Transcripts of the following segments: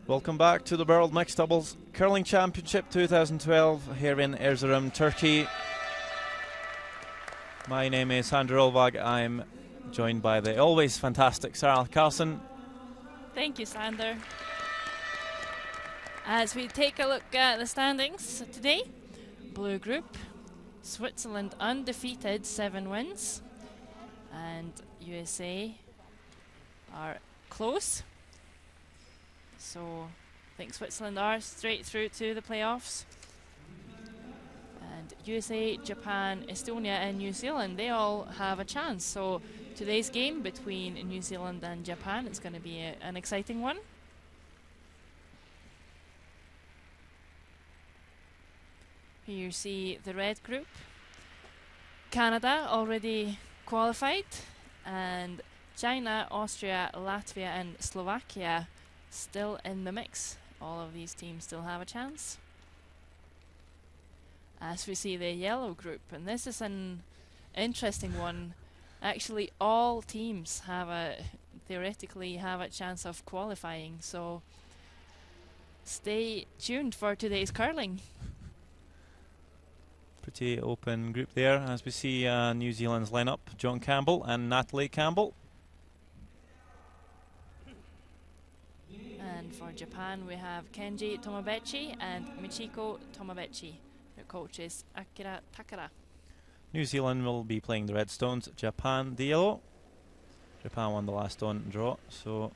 Welcome back to the World Mixed Doubles Curling Championship 2012 here in Ezurum, Turkey. My name is Sander Olvag. I'm joined by the always fantastic Sarah Carlson. Thank you, Sander. As we take a look at the standings today, Blue Group, Switzerland undefeated, 7 wins, and USA are close. So I think Switzerland are straight through to the playoffs. And USA, Japan, Estonia and New Zealand, they all have a chance. So today's game between New Zealand and Japan is going to be an exciting one. Here you see the red group. Canada already qualified, and China, Austria, Latvia and Slovakia still in the mix. All of these teams still have a chance. As we see the yellow group, and this is an interesting one. Actually, all teams theoretically have a chance of qualifying, so stay tuned for today's curling. Pretty open group there as we see New Zealand's lineup: John Campbell and Natalie Campbell. And for Japan we have Kenji Tomobechi and Michiko Tomobechi. Their coach is Akira Takara. New Zealand will be playing the red stones, Japan the yellow. Japan won the last stone draw, so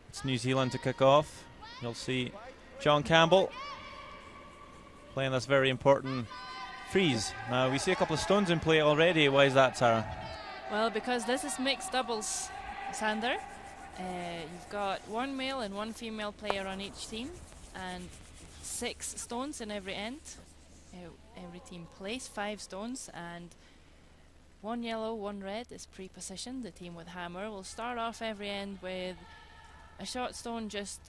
it's New Zealand to kick off. You'll see John Campbell playing this very important freeze. Now we see a couple of stones in play already. Why is that, Sarah? Well, because this is mixed doubles, Sander. You've got one male and one female player on each team, and 6 stones in every end. Every team plays 5 stones, and 1 yellow, 1 red is pre-positioned. The team with hammer will start off every end with a short stone just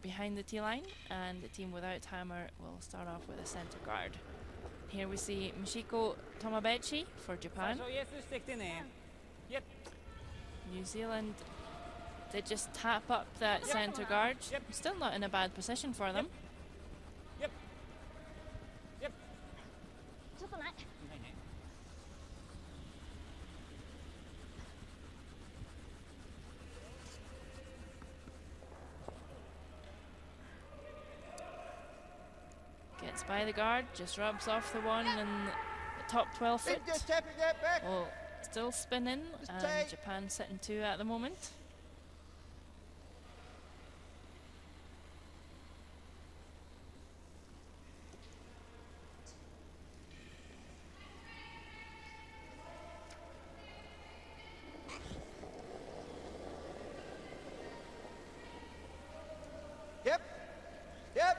behind the tee line, and the team without hammer will start off with a center guard. Here we see Michiko Tomobechi for Japan. New Zealand, they just tap up that center guard. Still not in a bad position for them. Gets by the guard, just rubs off the one, and the top 12 foot will still spin in, and Japan sitting 2 at the moment.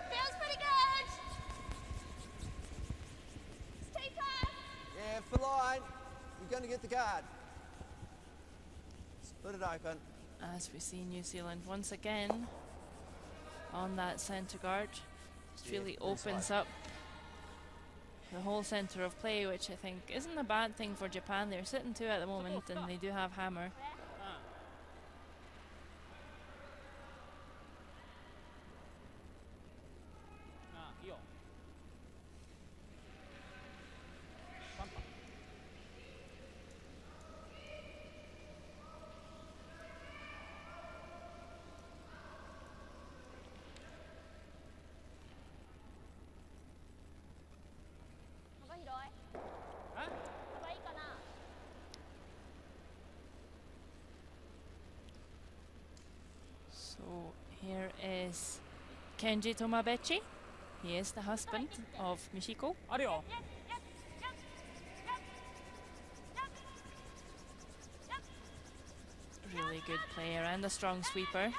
Feels pretty good. Stay fast. Yeah, for line. You're going to get the guard. Split it open. As we see New Zealand once again on that centre guard, just really opens up the whole centre of play, which I think isn't a bad thing for Japan. They're sitting 2 at the moment, and they do have hammer. So here is Kenji Tomobechi. He is the husband of Michiko. Really good player and a strong sweeper.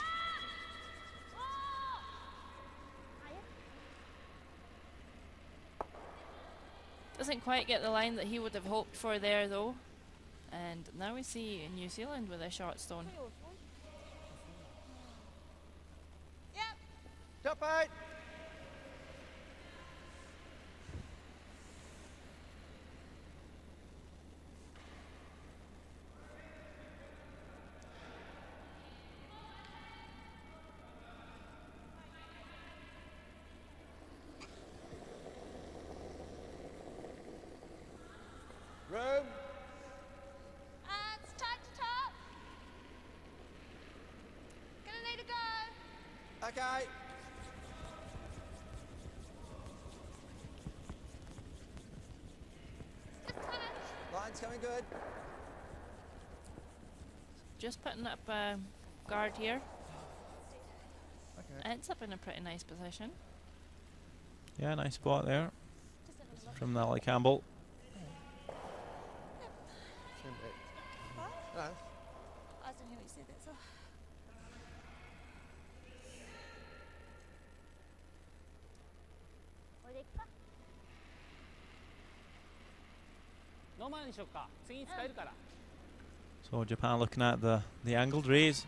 Doesn't quite get the line that he would have hoped for there though. And now we see New Zealand with a short stone. Top 8. Okay. Line's coming good. Just putting up a guard here. Okay. Ends up in a pretty nice position. Yeah, nice spot there from Natalie Campbell. No. I didn't hear what you said, that's all. So Japan looking at the angled raise.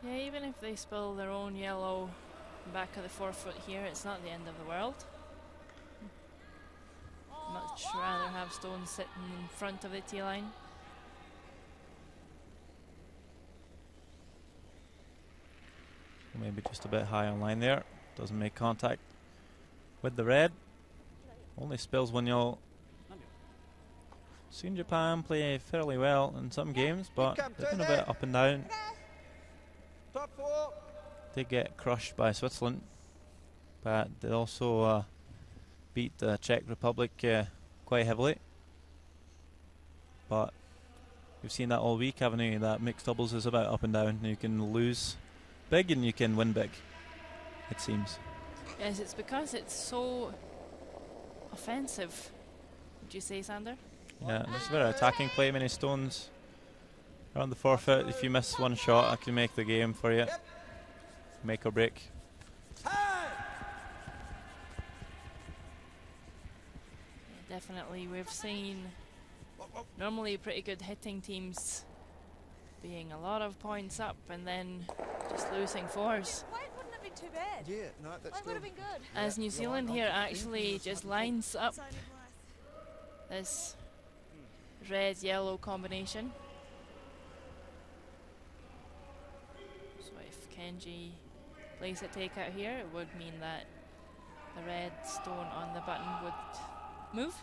Yeah, even if they spill their own yellow back of the forefoot here, it's not the end of the world. Much rather have stones sitting in front of the tee line. Maybe just a bit high on line there. Doesn't make contact with the red. Only spills 1 yellow. Seen Japan play fairly well in some games, but they've been a bit up and down. Top 4. They get crushed by Switzerland, but they also beat the Czech Republic quite heavily. But we've seen that all week, haven't we? That mixed doubles is about up and down. You can lose big and you can win big, it seems. Yes, it's because it's so offensive. Would you say, Sander? Yeah, it's a very attacking play. Many stones around the forefoot. If you miss one shot, I can make the game for you. Make or break. Yeah, definitely, we've seen normally pretty good hitting teams being a lot of points up and then just losing fours. White wouldn't have been too bad. Yeah, no, that's White would have good. been good. As New Zealand here actually just lines up So nice. this red-yellow combination. So if Kenji plays a takeout here, it would mean that the red stone on the button would move.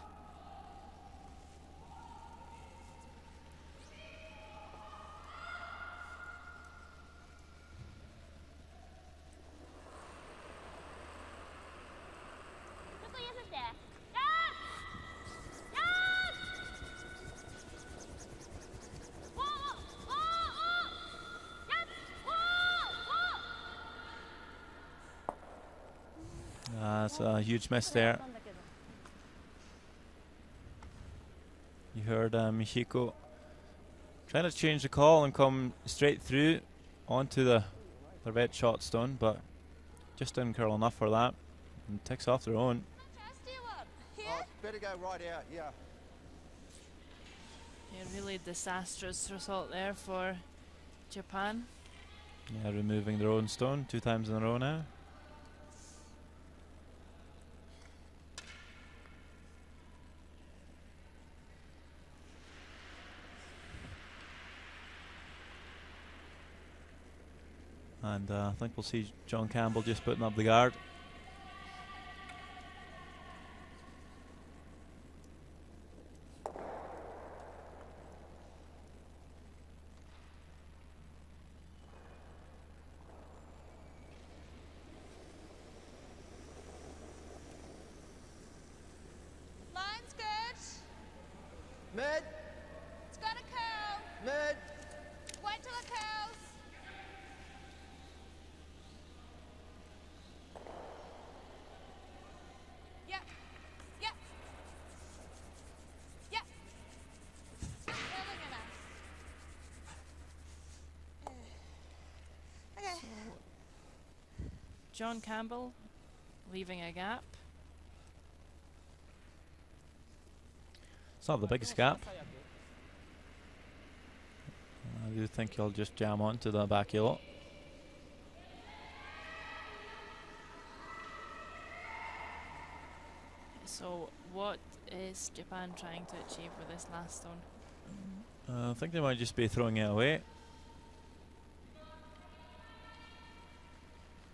That's a huge miss there. You heard Michiko trying to change the call and come straight through onto the red shot stone, but just didn't curl enough for that and ticks off their own. Here? Oh, better go right out, yeah. Yeah, really disastrous result there for Japan. Yeah, removing their own stone 2 times in a row now. And I think we'll see John Campbell just putting up the guard. Line's good. Mid, It's got a curl. mid. Wait till it curls. Yep. Yep. Yep. Curling enough. Okay. John Campbell leaving a gap. It's not the biggest gap. I do think he'll just jam onto the back yellow. So what is Japan trying to achieve with this last stone? I think they might just be throwing it away.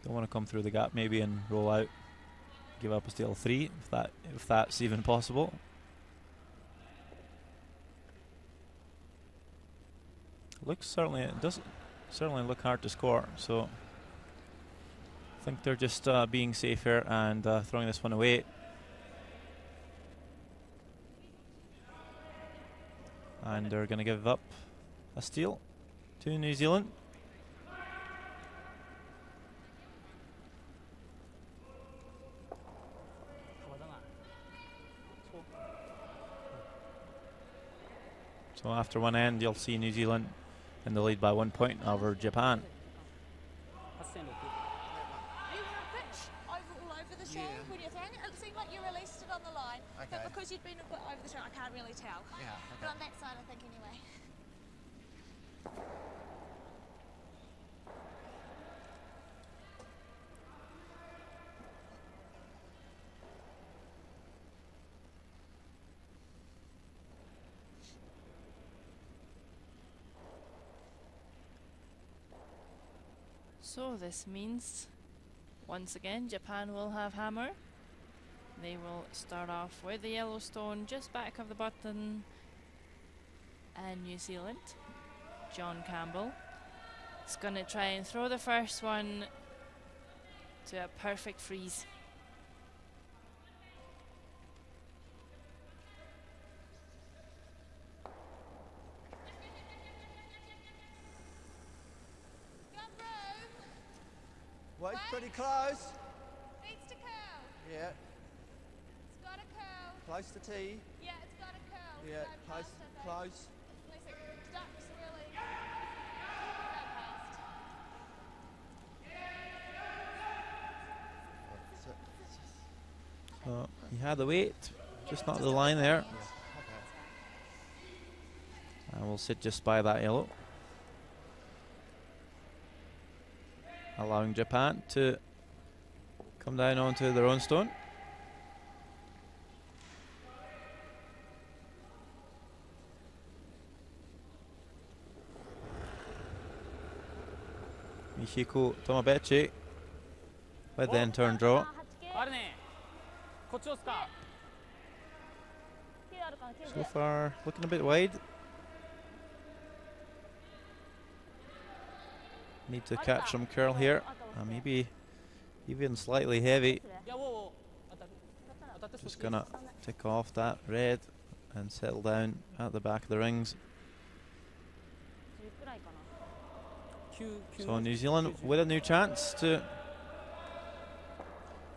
Don't want to come through the gap maybe and roll out. Give up a steal 3 if that's even possible. It does certainly look hard to score, so I think they're just being safe here and throwing this one away. And they're going to give up a steal to New Zealand. So after one end, you'll see New Zealand in the lead by 1 point over Japan. You were a bit all over the show when you're throwing it. It seemed like you released it on the line. Okay. But because you'd been a bit over the show, I can't really tell. Yeah. But on that side, I think anyway. So this means, once again, Japan will have hammer. They will start off with the yellow stone just back of the button. And New Zealand, John Campbell, is going to try and throw the first one to a perfect freeze. Got room. Wait, pretty close. Needs to curl. Yeah. It's got to curl. Close to tee. Yeah, it's got to curl. Yeah. Go Close. past, I think. Close. Unless it ducks really. Go past. So he had the weight, just not the line there. Yeah. And we'll sit just by that yellow, allowing Japan to come down onto their own stone. Michiko Tomabechi with the in-turn draw. So far, looking a bit wide. Need to catch some curl here. Maybe even slightly heavy. Just gonna tick off that red and settle down at the back of the rings. So New Zealand with a new chance to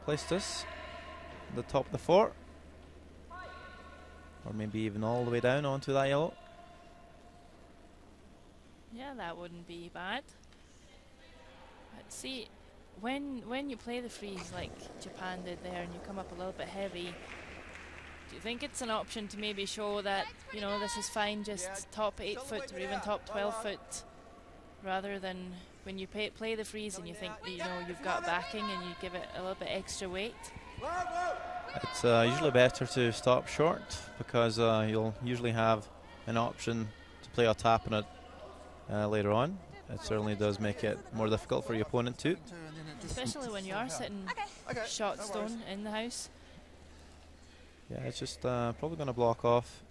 place this at the top of the 4. Or maybe even all the way down onto that yellow. Yeah, that wouldn't be bad. But see, when you play the freeze like Japan did there and you come up a little bit heavy, do you think it's an option to maybe show that, you know, this is fine, just top 8 foot or even top 12 foot, rather than when you play the freeze and you think, you know, you've got backing and you give it a little bit extra weight? It's usually better to stop short because you'll usually have an option to play a tap on it later on. It certainly does make it more difficult for your opponent too. Especially when you are sitting shot stone in the house. Yeah, it's just probably going to block off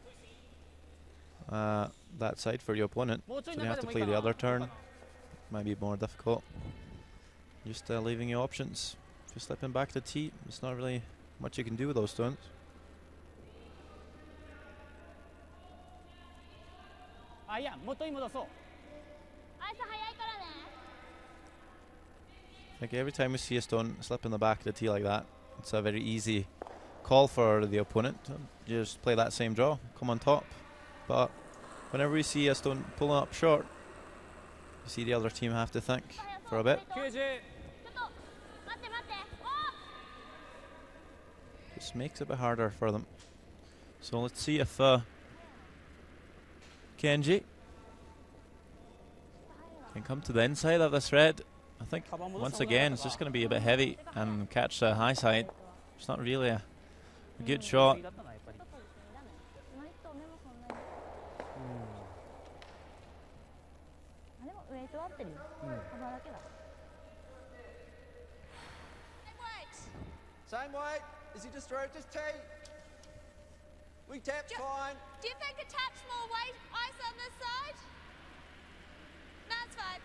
that side for your opponent. So you have to play the other turn. Might be more difficult. Just leaving you options. If you're slipping back to tee, it's not really much you can do with those stones. I think every time we see a stone slip in the back of the tee like that, it's a very easy call for the opponent. You just play that same draw, come on top. But whenever we see a stone pulling up short, you see the other team have to think for a bit. Just makes it a bit harder for them. So let's see if Kenji can come to the inside of this red. I think once again it's just going to be a bit heavy and catch the high side. It's not really a good shot. Same weight. Is he just through? Just tee. We tap's fine. Do you think a tap's more weight ice on this side? No, it's fine.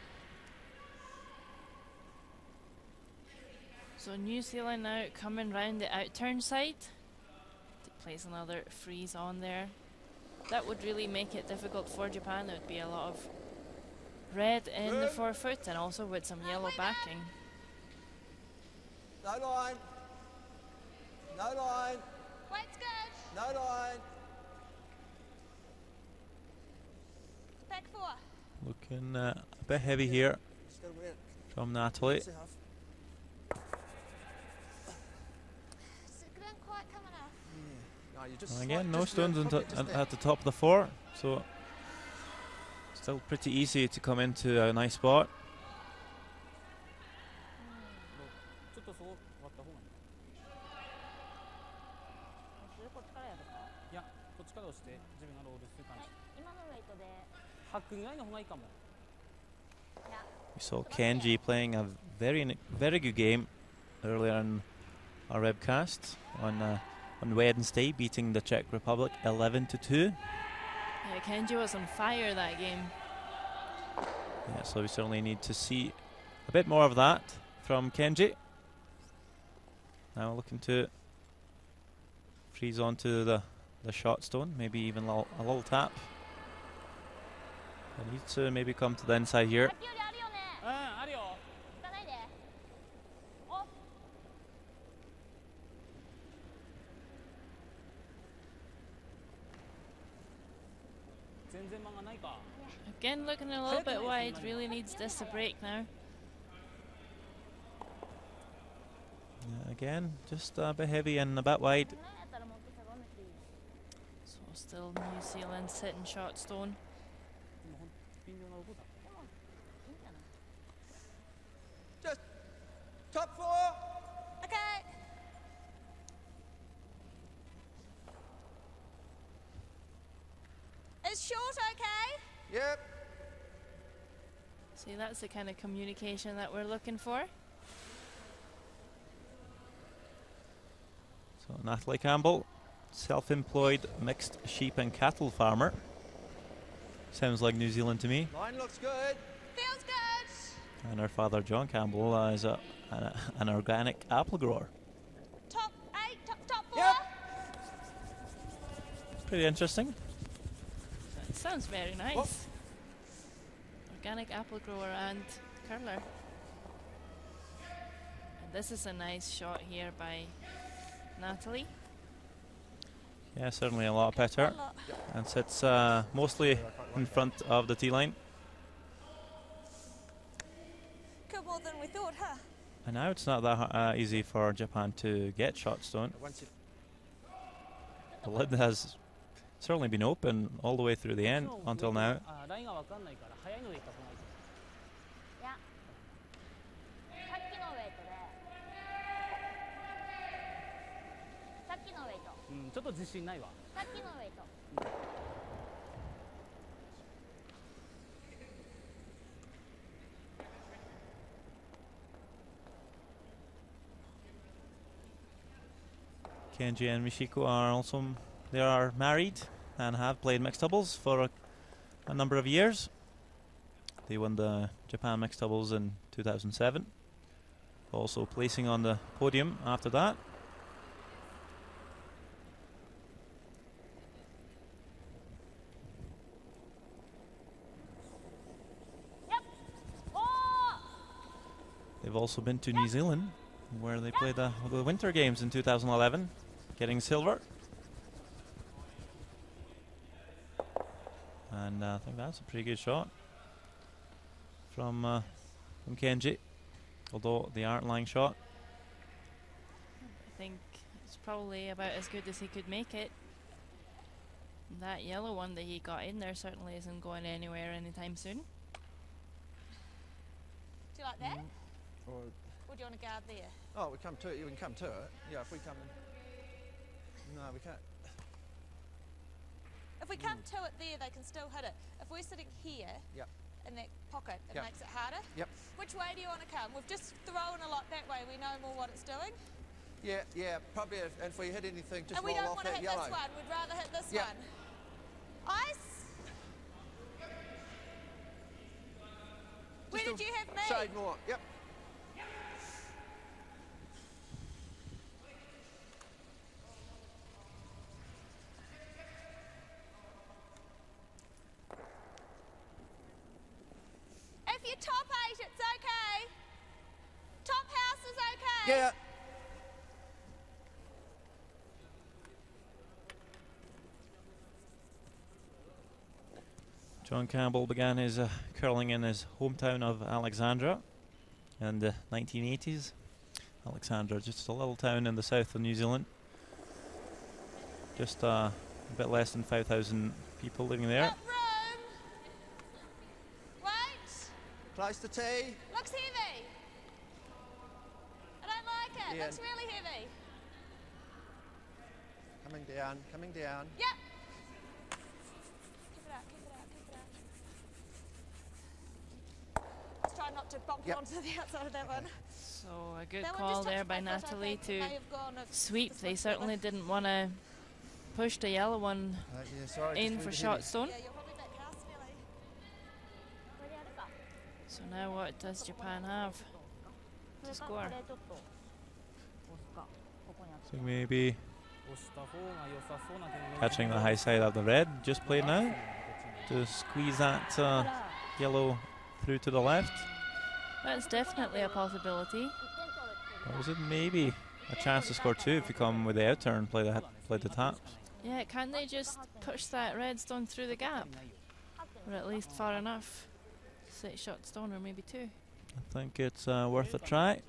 So New Zealand now coming round the outturn side to place another freeze on there. That would really make it difficult for Japan. There would be a lot of red in the forefoot and also with some yellow backing. No line. No line. Weight's good. No line. Back 4. Looking a bit heavy here Still wet. from Natalie. Didn't quite come enough. No, you just And again, slide- no just stones at the top of the 4, so still pretty easy to come into a nice spot. ちょっとそう割った方がいい。いや、こっちから押して自分がロールする感じ。今のウェイトで。ハックぐらいの方がいいかも。 We saw Kenji playing a very good game earlier in our webcast on Wednesday, beating the Czech Republic 11-2. Yeah, Kenji was on fire that game. Yeah, so we certainly need to see a bit more of that from Kenji. Now looking to freeze onto the shot stone, maybe even a little tap. I need to maybe come to the inside here. うん、あるよ。行かないで。お。全然間がないか。 Again, looking a little bit wide, really needs this to break now. Yeah, again, just a bit heavy and a bit wide. So still New Zealand sitting shot stone. でもほん微妙な動だ。 Just top 4. Okay. Is short okay? Yep. See, that's the kind of communication that we're looking for. So Natalie Campbell, self-employed mixed sheep and cattle farmer. Sounds like New Zealand to me. Line looks good. Feels good. And her father John Campbell is an organic apple grower. Top 8, top 4. Yep. Pretty interesting. That sounds very nice. Organic apple grower and curler. And this is a nice shot here by Natalie. Yeah, certainly a lot better. And sits mostly in front of the tee line. Good more than we thought, huh? And now it's not that easy for Japan to get shot stone. Once you The lid has certainly been open all the way through the end until now. あ、ラインがわかんないから早いのでいった方がいい。いや。さっきのウェイトで。さっきのウェイト。うん、ちょっと自信ないわ。さっきのウェイト。 Kenji and Michiko are also married and have played mixed doubles for a number of years. They won the Japan mixed doubles in 2007, also placing on the podium after that. Yep. Oh! They've also been to New Zealand, where they played the Winter Games in 2011, getting silver. And I think that's a pretty good shot from Kenji, although the aren't lying shot. I think it's probably about as good as he could make it. That yellow one that he got in there certainly isn't going anywhere anytime soon. Do you like that? or Or do you want to guard there? oh, we come to it. You can come to it. Yeah, if we come in. No, we can't. If we come to it there, they can still hit it. If we're sitting here, Yep. in that pocket. It Yep. makes it harder. Yep. Which way do you want to come? We've just thrown a lot that way. We know more what it's doing. Yeah, yeah, probably if we hit anything, just And we roll don't off want to that hit yellow. this one. We'd rather hit this Yep. one. Ice. Where Just did you have me? Shade more, yep. If you're top 8, it's okay. Top house is okay. Yeah. John Campbell began his curling in his hometown of Alexandra in the 1980s. Alexandra, just a little town in the south of New Zealand. Just a bit less than 5,000 people living there. Got room. Wait. Close to tee. Looks heavy. I don't like it. Yeah. Looks really heavy. Coming down, coming down. Yep. Keep it out, keep it out, keep it out. Let's try not to bump Yep. onto the outside of that one. So a good That one call just there touched by my foot, I Natalie think. It to may have gone if sweep. this They one's certainly further. didn't want to push the yellow one Yeah, sorry. in just for really short heavy. stone. Yeah, you're probably back house, Nelly. So now what does Japan have to score? So maybe 押した方が良さそうな点を catching the high side of the red, just played now, to squeeze that yellow through to the left. That's definitely a possibility. Or is it maybe a chance to score two if you come with the outturn, play the taps? Yeah, can they just push that red stone through the gap? Or at least far enough? 6 shot stone or maybe 2. I think it's worth a try.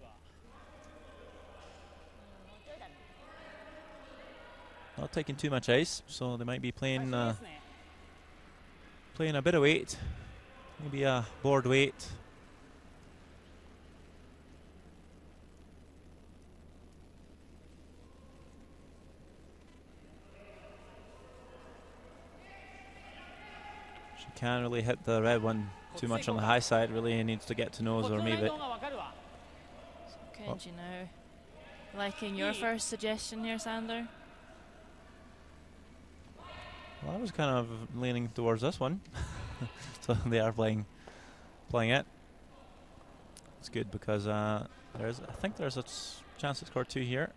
Not taking too much ice, so they might be playing playing a bit of weight, maybe a board weight. She can't really hit the red one too much on the high side. Really needs to get to nose or maybe. Kenji now liking your first suggestion here, Sander. Well, I was kind of leaning towards this one. So they are playing it. It's good because I think there's a chance to score 2 here.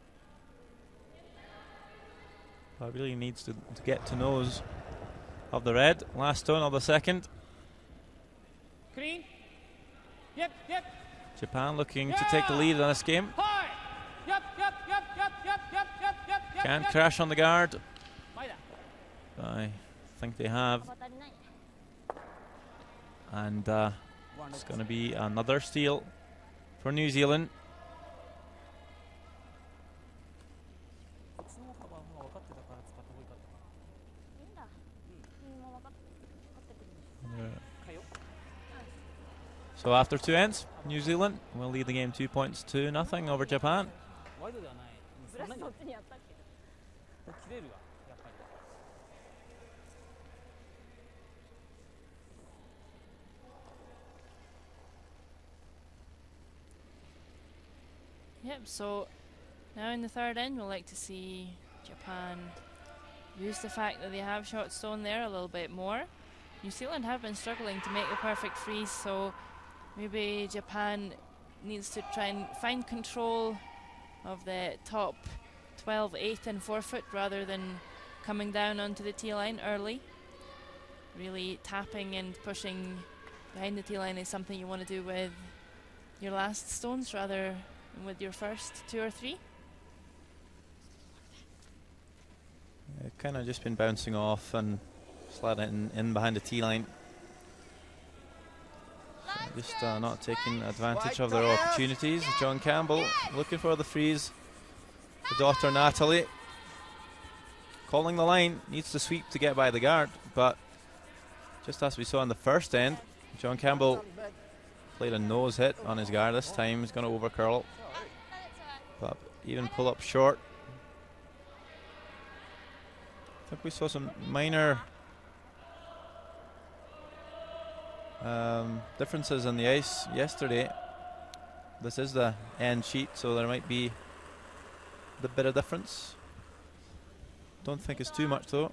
But really needs to get to nose of the red. Last stone of the second. Clean. Yep, yep. Japan looking to take the lead on this game. High. Yep, yep, yep, yep, yep, yep, yep, yep, yep. Can't yep. crash on the guard. 前だ。 I think they have. And it's going to be another steal for New Zealand. こっちの幅が分かってたから使った方がいいかったかな。かよ。 So after 2 ends, New Zealand will lead the game 2 points to nothing over Japan. ワイドではない。そんなに。切れるわ、やっぱり。 Yep, so now in the third end we'll like to see Japan use the fact that they have shot stone there a little bit more. New Zealand have been struggling to make the perfect freeze, so maybe Japan needs to try and find control of the top 12, 8 and 4 foot rather than coming down onto the tee line early. Really tapping and pushing behind the tee line is something you want to do with your last stones rather than with your first 2 or 3. Kind of just been bouncing off and sliding in behind the tee line. Just not taking advantage of their opportunities. John Campbell looking for the freeze. The daughter Natalie calling the line, needs to sweep to get by the guard, but just as we saw in the first end, John Campbell played a nose hit on his guard. This time he's going to overcurl, but even pull up short. I think we saw some minor differences on the ice yesterday. This is the end sheet, so there might be a bit of difference. Don't think it's too much though.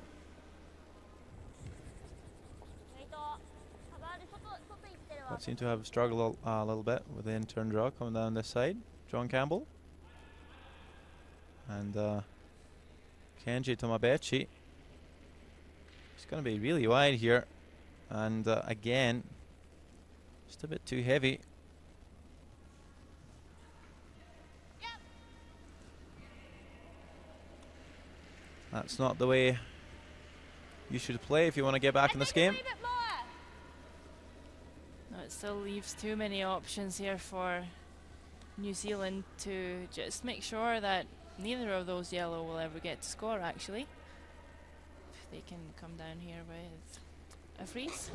But seem to have struggled a little bit with the in-turn draw coming down this side. John Campbell and Kenji Tomabechi. It's going to be really wide here, and again, just a bit too heavy. That's not the way you should play if you want to get back in this game. No, it still leaves too many options here for New Zealand to just make sure that neither of those yellow will ever get to score, actually. If they can come down here with a freeze.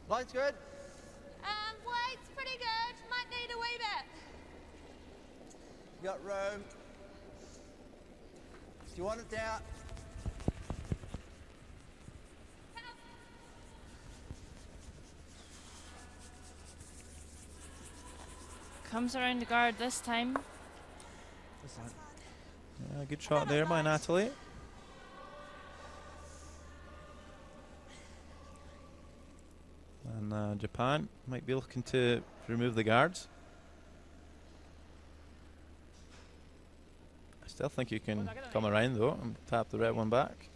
Line's good. White's pretty good. Might need a wee bit. You got room. Do you want it out? Comes around the guard this time. Yeah, good shot there by Natalie. And Japan might be looking to remove the guards. I still think you can come around though and tap the red one back.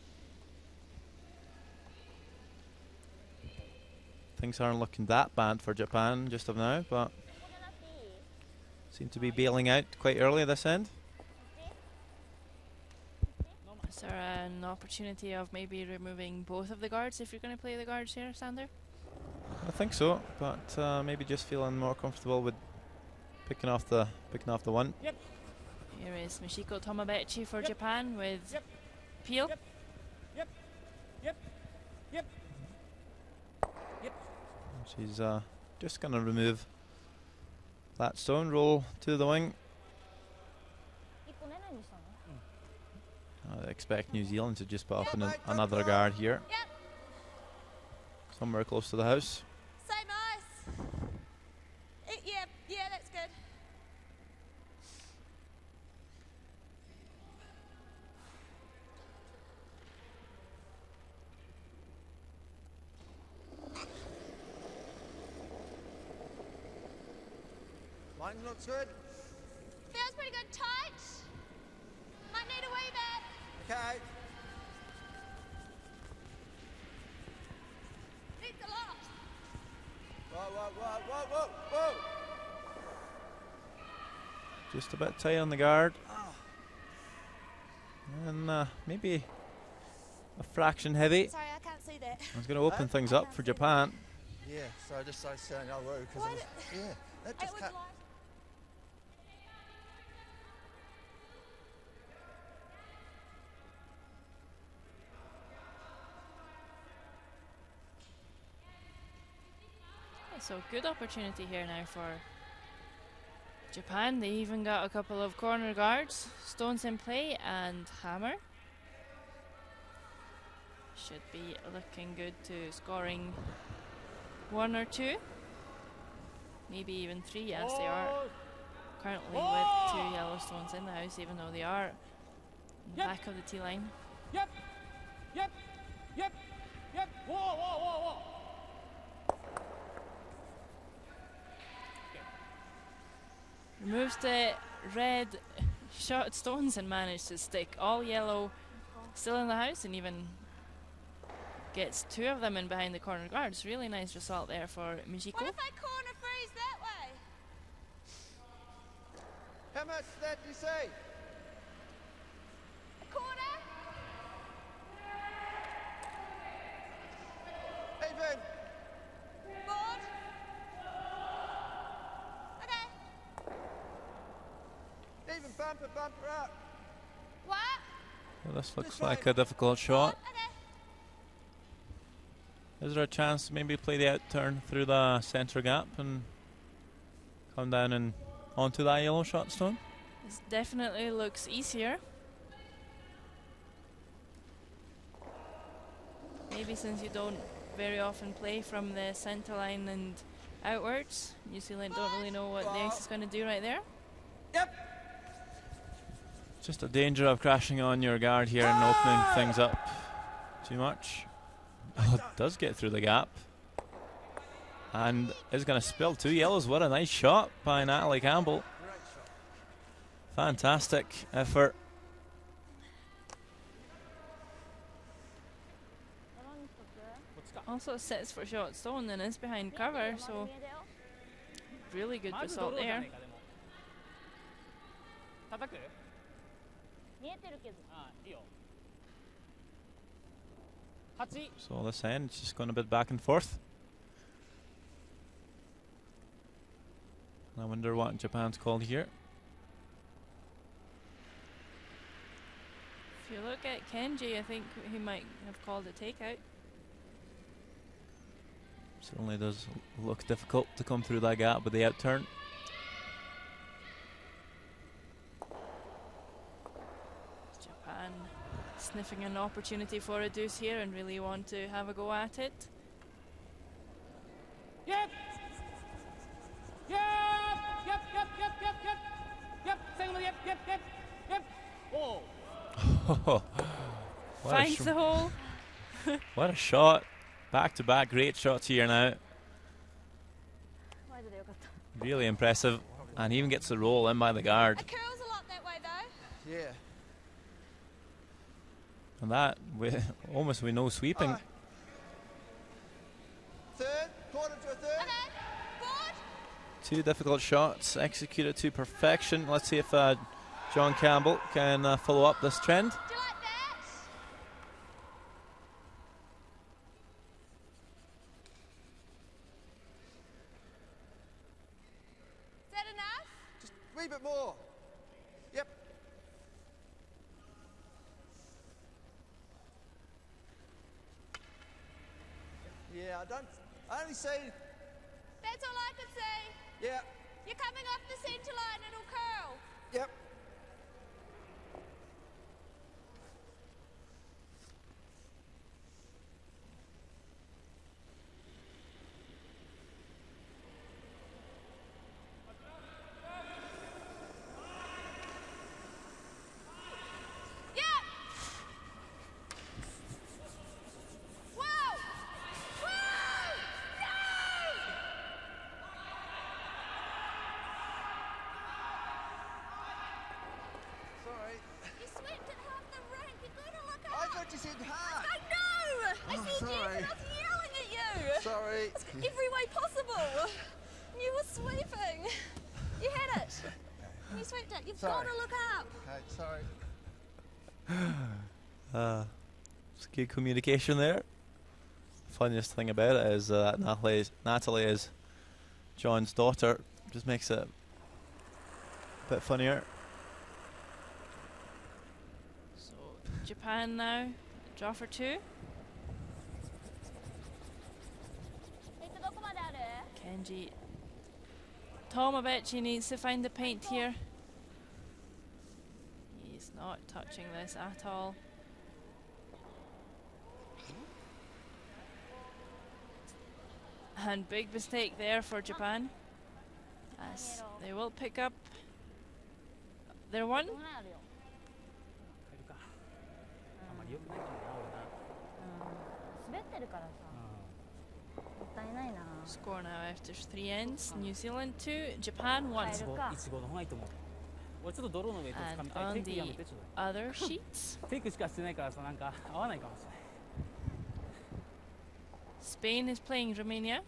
Things aren't looking that bad for Japan just of now, but seem to be bailing out quite early this end. Is there an opportunity of maybe removing both of the guards if you're going to play the guards here, Sander? I think so, but maybe just feeling more comfortable with picking off the one. Yep. Here is Michiko Tomabechi for Japan with Peel. Yep. Yep. Yep. Yep. Yep. She's just going to remove that stone, roll to the wing. I expect New Zealand to just put up another guard here. Yep. Somewhere close to the house. Same ice. Yeah, that's good. Line looks good. Feels pretty good. Tight. Might need a wee bit. Okay. Needs a lot. Whoa. Just a bit tight on the guard. And maybe a fraction heavy. Sorry, I can't see that. It's going to open things up for Japan. Yeah, so I just started saying oh because What? that It just was cut. light. So good opportunity here now for Japan. They even got a couple of corner guards, stones in play and hammer. Should be looking good to scoring 1 or 2, maybe even 3, as they are currently with 2 yellow stones in the house, even though they are in the back of the T line. Yep. Whoa. Removes the red shot stones and managed to stick all yellow still in the house, and even gets 2 of them in behind the corner guards. Really nice result there for Mijiko. What if I corner freeze that way? How much did that you say? A corner? Even. Board? Okay. Even bumper up. What? Well, this looks like a difficult shot. Okay. Is there a chance to maybe play the out turn through the centre gap and come down and onto that yellow shot stone? This definitely looks easier. maybe since you don't very often play from the centre line and outwards, New Zealand don't really know what the ice is going to do right there. Yep. Just a danger of crashing on your guard here and opening things up too much. Oh, it does get through the gap. And is going to spill 2 yellows. What a nice shot by Natalie Campbell. Fantastic effort. Also sits for short stone and is behind cover, so really good result there. So this end, it's just going a bit back and forth. I wonder what Japan's called here. If you look at Kenji, I think he might have called a takeout. Certainly does look difficult to come through that gap with the outturn. Japan sniffing an opportunity for a deuce here and really want to have a go at it. Yep! Yep! Yep, yep, yep, yep, yep! Yep, second one, yep, yep, yep, yep! Oh! Finds the hole. What a shot. Back-to-back great shots here now. Really impressive. And even gets the roll in by the guard. It curls a lot that way though. Yeah. And that, almost with no sweeping. Third, quarter to a third. Okay, board. 2 difficult shots executed to perfection. Let's see if John Campbell can follow up this trend. Do you like that? Is that enough? Just a wee bit more. Yep. Yeah, I only see. That's all I could see. Yeah. You're coming off the centre line, it'll curl. Yep. Yeah. Whoa! Whoa! No! Sorry. You swept it half the rink. You gotta look I up. thought you said half. I know. I Oh, said yes, sorry. and I was yelling at you. Sorry. Every way possible. You were sweeping. You had it. You swept it. You've Sorry. got to look up. Okay, sorry. It's good communication there. Funniest thing about it is that Natalie is John's daughter. Just makes it a bit funnier. So Japan now, draw for 2. Kenji. Tom, I bet she needs to find the paint here. He's not touching this at all. And big mistake there for Japan, as they will pick up their one. 入るかあんまり良くないかもな俺な滑ってるからさもったいないな Score now after 3 ends. New Zealand 2, Japan 1. 入るか1号の方がいいと思う俺ちょっとドローのウェイト掴み And たい on テイクやめ the てちょっ other sheets, とテイクしかしてないからさなんか合わないかもしれない Spain is playing Romania.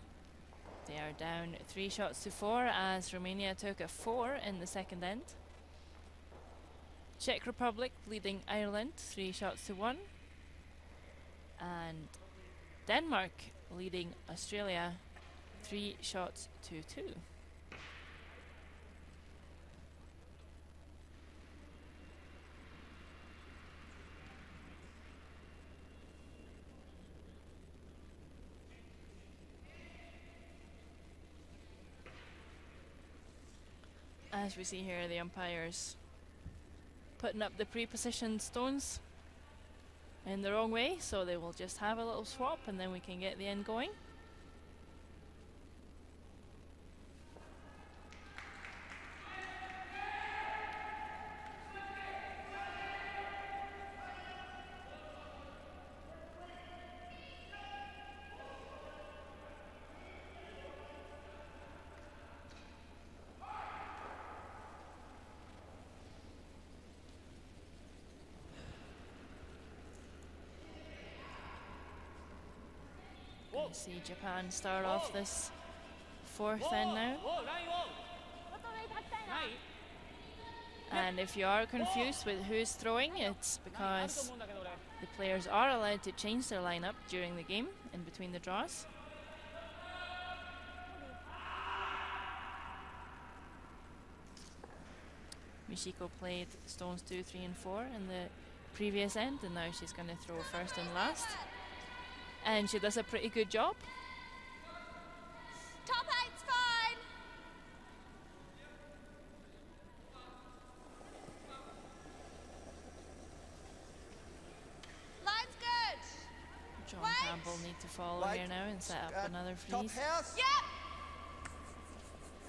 They are down 3 shots to 4 as Romania took a 4 in the second end. Czech Republic leading Ireland 3 shots to 1. And Denmark leading Australia 3 shots to 2. As we see here, the umpires putting up the pre-positioned stones. in the wrong way, so they will just have a little swap and then we can get the end going. You see Japan start off this fourth end now. And if you are confused with who's throwing, it's because the players are allowed to change their lineup during the game in between the draws. Michiko played stones 2, 3 and 4 in the previous end, and now she's going to throw first and last. And she does a pretty good job. Top eight's fine. Line's good. John Wait. Campbell need to follow Wait. here now and set up another Top freeze. house. Yep.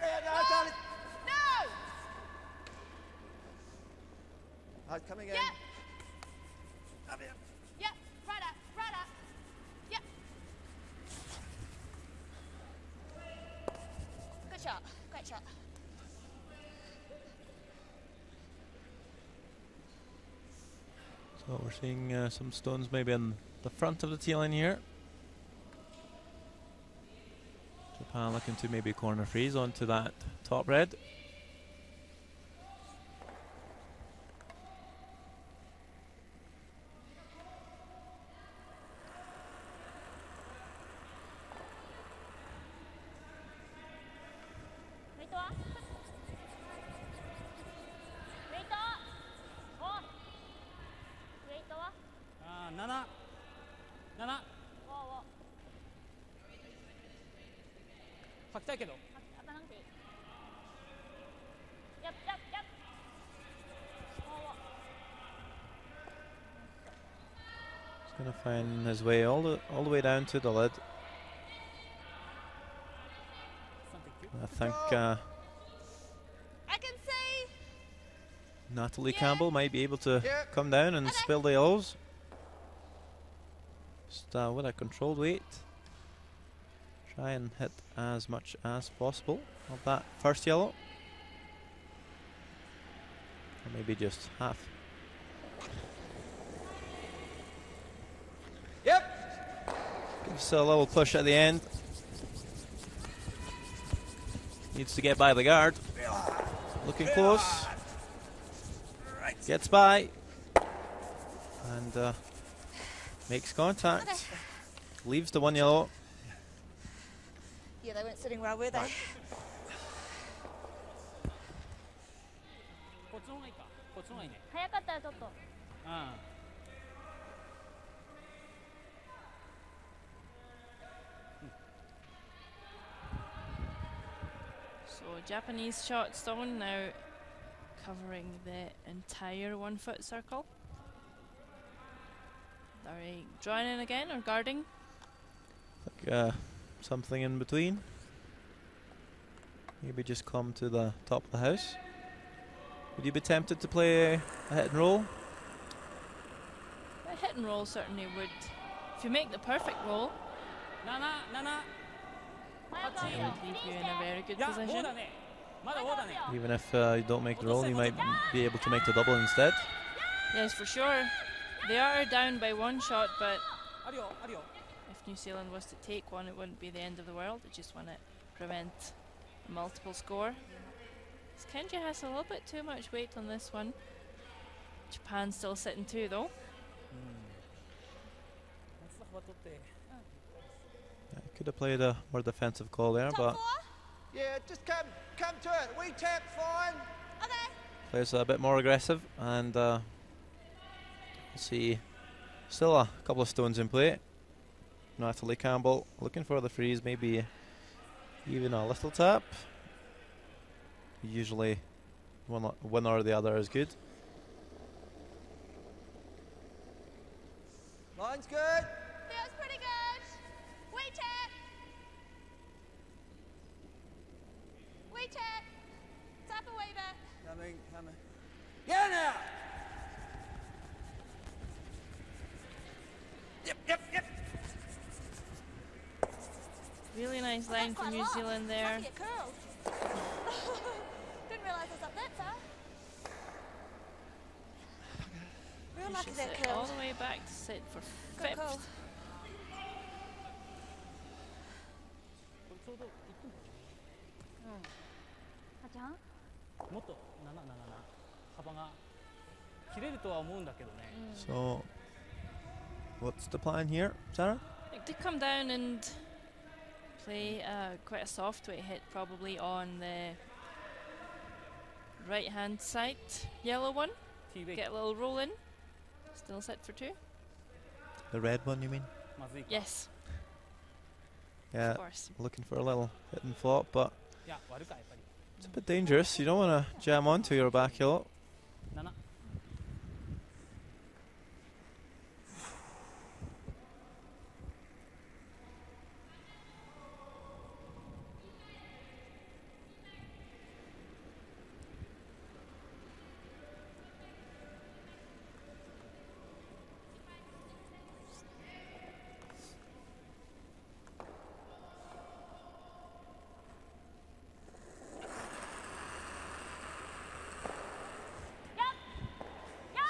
Yeah, no, darling. No. Right, coming in. Yep. Up here. Yep. Right up. Right up. Yep. Good shot. Great shot. So we're seeing some stones maybe on the front of the tee line here. Japan looking to maybe corner freeze onto that top red. He's gonna find his way all the way down to the lid. I think I can see. Natalie Yeah. Campbell might be able to Yeah. come down and Okay. spill the yellows. Just with a controlled weight. Try and hit as much as possible of that first yellow. Or maybe just half. Yep. Gives a little push at the end. Needs to get by the guard. Looking close. Gets by. And makes contact. Okay. Leaves the one yellow. Yeah, they weren't sitting well, were they? So Japanese shot stone now covering the entire 1 foot circle. Are they drawing in again or guarding? Like, something in between. Maybe just come to the top of the house. Would you be tempted to play a hit and roll? A hit and roll certainly would. If you make the perfect roll, it would leave you in a very good position. Even if you don't make the roll, you might be able to make the double instead. Yes, for sure. They are down by 1 shot, but if New Zealand was to take one, it wouldn't be the end of the world. They just want to prevent a multiple score. Kenji has a little bit too much weight on this one. Japan's still sitting 2 though. Yeah, could have played a more defensive call there, Top but 4? Yeah, just come to it. We tap fine. Okay. plays a bit more aggressive, and we'll see. Still a couple of stones in play. Natalie Campbell looking for the freeze, maybe even a little tap. Usually one or the other is good. Line's good. Feels pretty good. We tap. We tap. Tap a wee bit. Coming, coming. Yeah, now. Yep, yep, yep. Really nice Oh, line that's from quite a New lot. Zealand there. Lucky it curled. Didn't realise it was up that far. Real lucky Pushes that it curled. all the way back to sit for Good fifth. call. これちょうど1分あちゃんもっと幅が切れるとは思うんだけどね。 So, what's the plan here, Sarah? To come down and play quite a soft weight hit, probably on the right hand side, yellow one. T ウェイ Get a little roll in. Still set for 2. The red one, you mean? まずいか。 Yes, Yeah, of course. looking for a little hit and flop, but いや割るかやっぱり。 it's a bit dangerous. You don't want to jam onto your back heel. 7。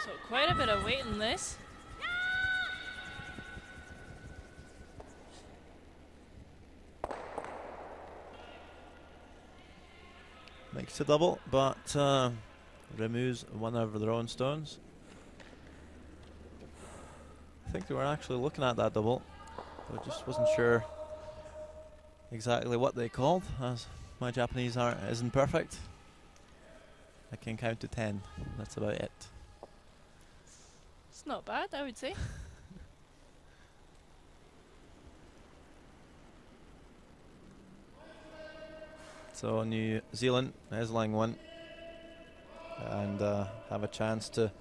So quite a bit of weight in this. Makes a double, but removes one of their own stones. I think they were actually looking at that double, but I just wasn't sure exactly what they called, as my Japanese isn't perfect. I can count to 10. That's about it. It's not bad, I would say. So New Zealand is line 1 and have a chance to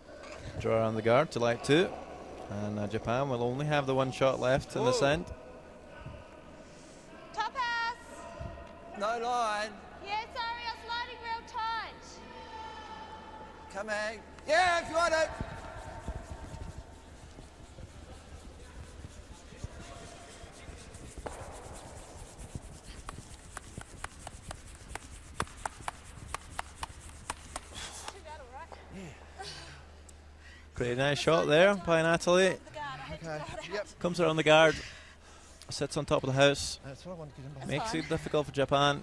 draw on the guard to light 2, and Japan will only have the 1 shot left in this end. Top house. No line. Yeah, sorry, I was lighting real tight. Coming. Yeah, if you want it. Too bad, all right. Pretty nice shot there by Natalie. The guard, I had to Okay. guard out. Yep. Comes around the guard, sits on top of the house, That's what I wanted to get in by. makes fine. it difficult for Japan.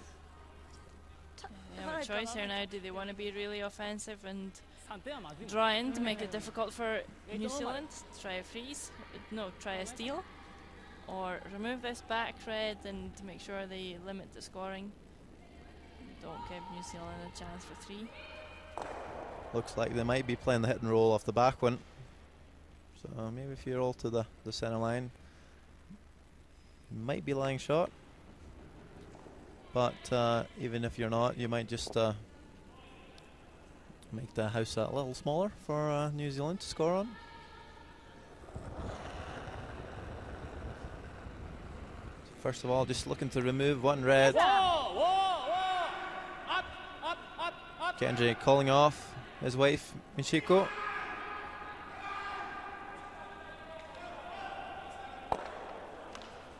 Yeah, Alright, what choice come here on. now? Do they want to be really offensive and 3点はまずい。 draw in to make it difficult for New Zealand? Try a freeze? No, try a steal? Or remove this back red and make sure they limit the scoring? Don't give New Zealand a chance for 3. Looks like they might be playing the hit and roll off the back one. So maybe if you roll to the center line, might be lying shot. But even if you're not, you might just make the house a little smaller for New Zealand to score on. First of all, just looking to remove 1 red. Whoa, whoa, whoa! Up, up, up, up. Kenji calling off his wife, Michiko.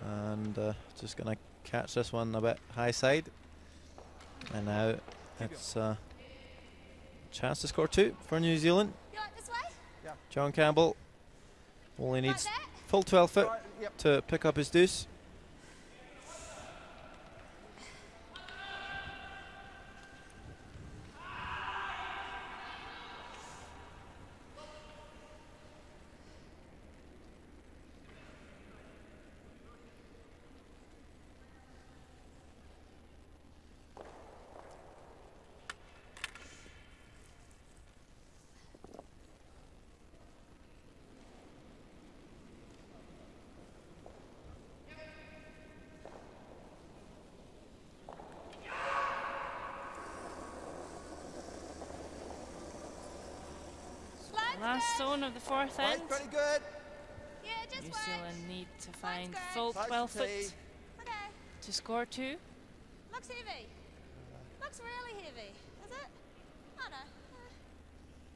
And just going to catch this one a bit high side. And now it's a chance to score 2 for New Zealand. You like this way? John Campbell only Like needs that? full 12 foot Right, yep. to pick up his deuce. Slide's Last good. zone of the 4th Right, end. pretty good. Yeah, just New Zealand need to find good. full Close 12 to foot tee. Okay. to score 2. Looks heavy. Looks really heavy. Is it? Oh no.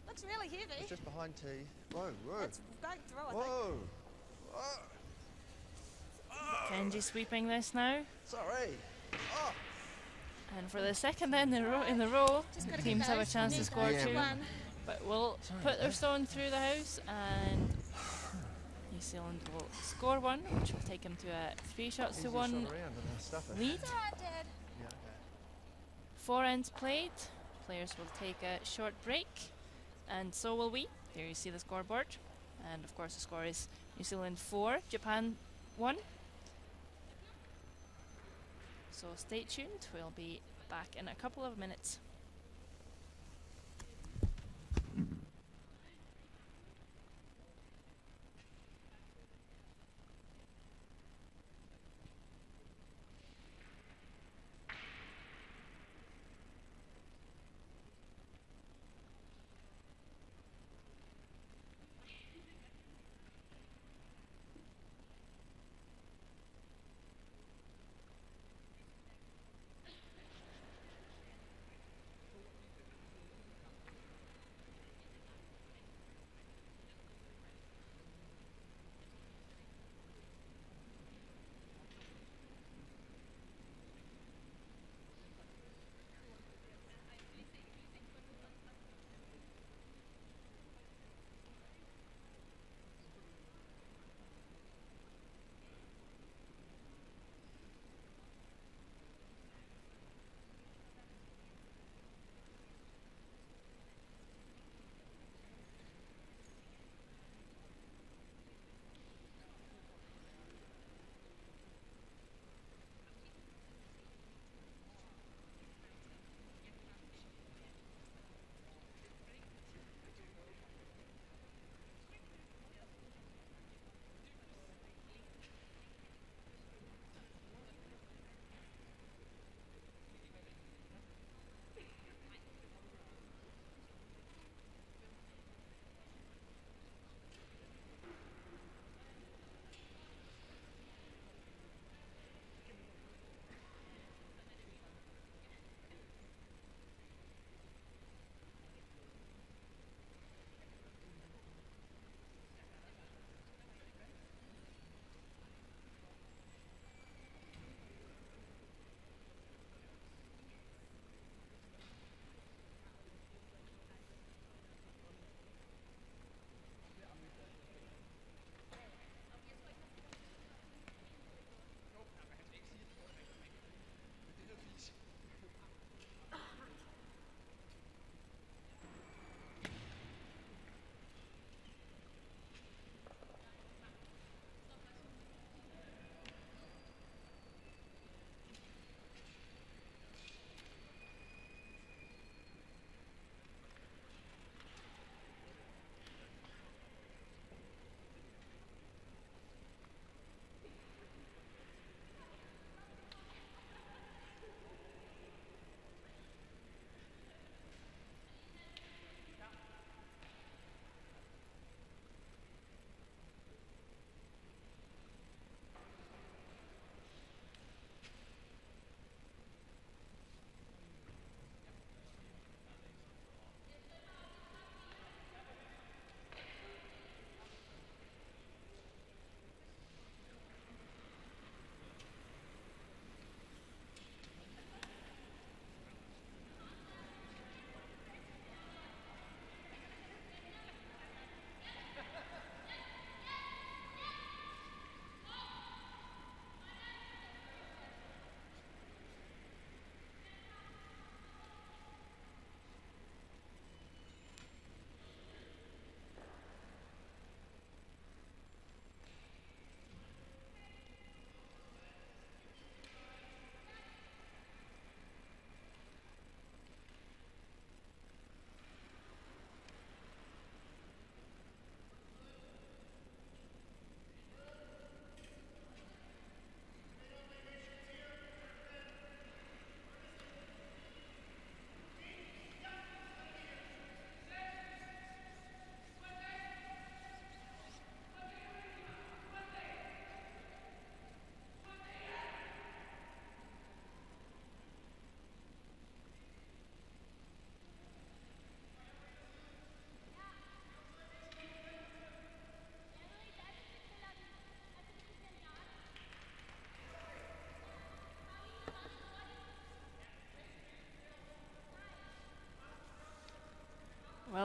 Looks really heavy. It's just behind tee. Whoa, whoa. It's going through, I think. Whoa. Whoa. Kenji sweeping this now. Sorry. Oh. And for the second in the row, Just gotta teams get have a those. chance to Need score those. 2. One. But will put their stone through the house, and New Zealand will score 1, which will take them to a 3 shots to 1 Easy shot around and stuff it. lead. It's alright, Dad. Yeah, okay. 4 ends played. Players will take a short break, and so will we. Here you see the scoreboard, and of course the score is New Zealand 4, Japan 1. So stay tuned, we'll be back in a couple of minutes.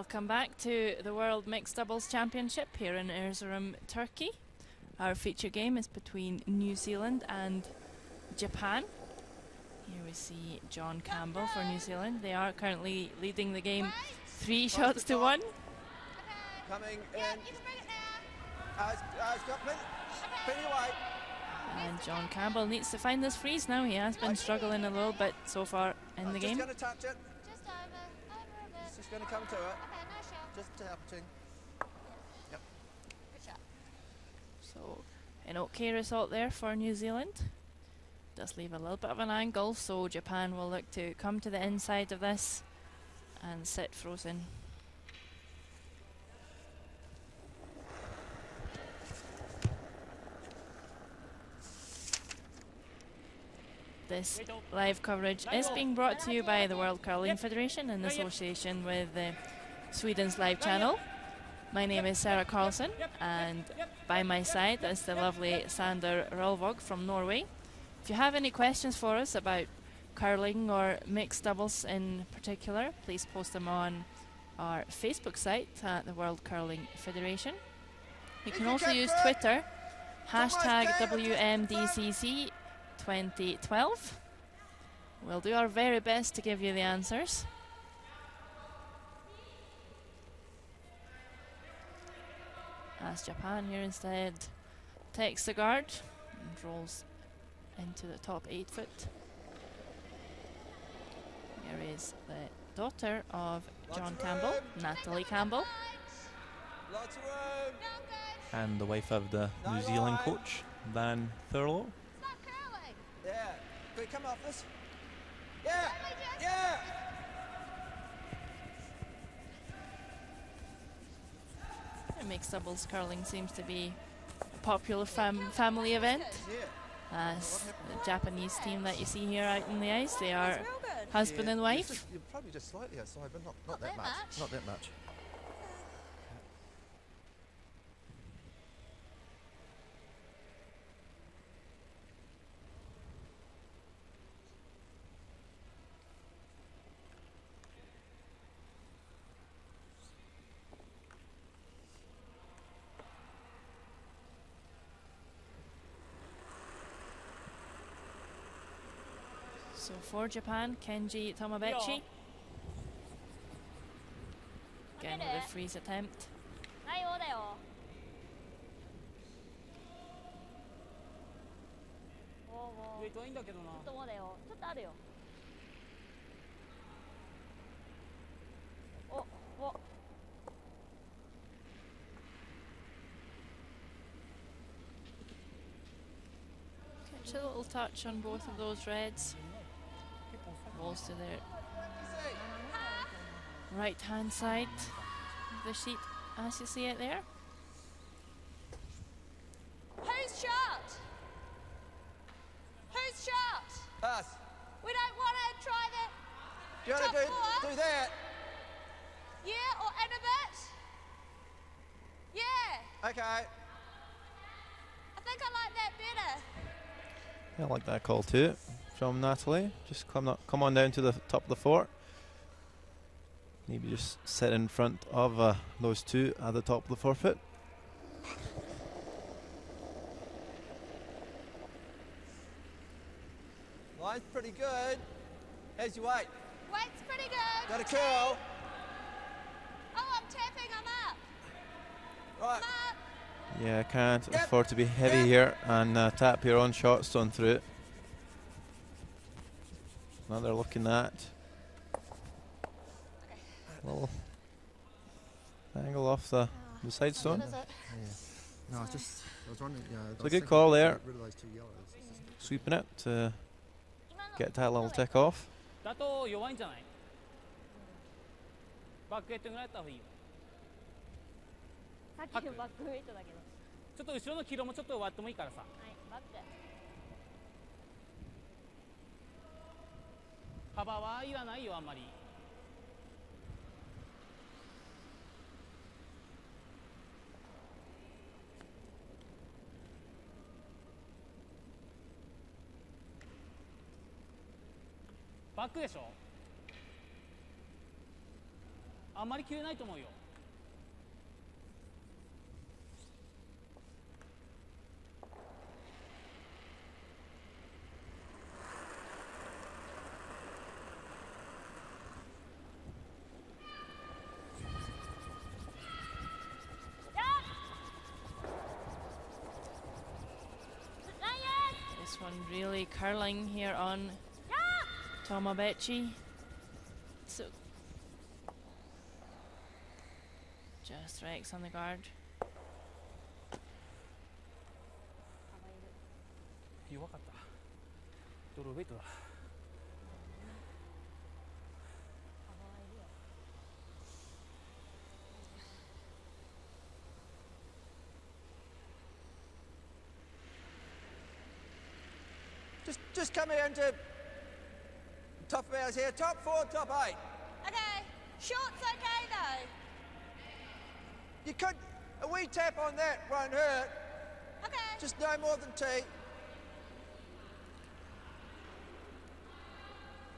Welcome back to the World Mixed Doubles Championship here in Ezurum, Turkey. Our feature game is between New Zealand and Japan. Here we see John Campbell for New Zealand. They are currently leading the game 3 shots to 1. Coming in. You can bring it now. It's got plenty of weight. And John Campbell needs to find this freeze now. He has been struggling a little bit so far in the game. Just going to touch it. Just over a bit. It's just going to come to it. Okay, no shot. Just tapping. Yep. Good shot. So an okay result there for New Zealand. Does leave a little bit of an angle, so Japan will look to come to the inside of this and sit frozen. This live coverage is being brought to you by the World Curling Federation in association with Sweden's live channel. My name is Sarah Carlson, and by my side is the lovely Sander Rolvog from Norway. If you have any questions for us about curling or mixed doubles in particular, please post them on our Facebook site at the World Curling Federation. You can also use Twitter, hashtag WMDCC 2012. We'll do our very best to give you the answers. As Japan here instead takes the guard and rolls into the top 8 foot. Here is the daughter of John Campbell, Natalie Campbell. Lots of room. And the wife of the New Zealand coach, Dan Thurlow. It's not curling. Yeah. Can we come off this? Yeah. Yeah. Mixed doubles curling seems to be a popular family event. Yeah. As the Japanese team that you see here out in the ice, they are It's real good. husband and wife. You're probably just slightly outside, but not Not that that much. much. Not that much. So for Japan, Kenji Tomobechi. Again with a freeze attempt. ない方だよ。おうおう。ウェイトはいいんだけどな。ちょっともうだよ。ちょっとあるよ。お、お。 Catch a little touch on both of those reds. Balls to their right hand side of the sheet as you see it there. Who's shot? Who's shot? Us. We don't want to try that. Do you want Top to four? do that? Yeah, or in a bit? Yeah, Okay. I think I like that better. Yeah, I like that call too from Natalie. Just come on down to the top of the fort. Maybe just sit in front of those two at the top of the forefoot. Line's pretty good. How's your weight? Weight's pretty good. Got a curl. Oh, I'm tapping, I'm up. Right. I'm up. Yeah, I can't Yep. afford to be heavy Yep. here and tap your own shot stone through it. Now they're looking at little angle off the side stone. What is it? No, I was wondering, It's a good call there. Rid of those two yellows. Sweeping it to 今の get that little tick off. だと弱いんじゃない？バックヘッドぐらいやった方がいいよ。さっきのバックウェイトだけど。ちょっと後ろのキロもちょっと割ってもいいからさ。はい、バック。幅はいらないよあんまり。バックでしょ。あんまり切れないと思うよ。This one really curling here on Tomabechi. So just Rex on the guard. 弱かった。ドローウェイトだ。Just come here into top of ours here. Top 4, top 8. Okay. Short's okay though. You could, a wee tap on that won't hurt. Okay. Just no more than tea.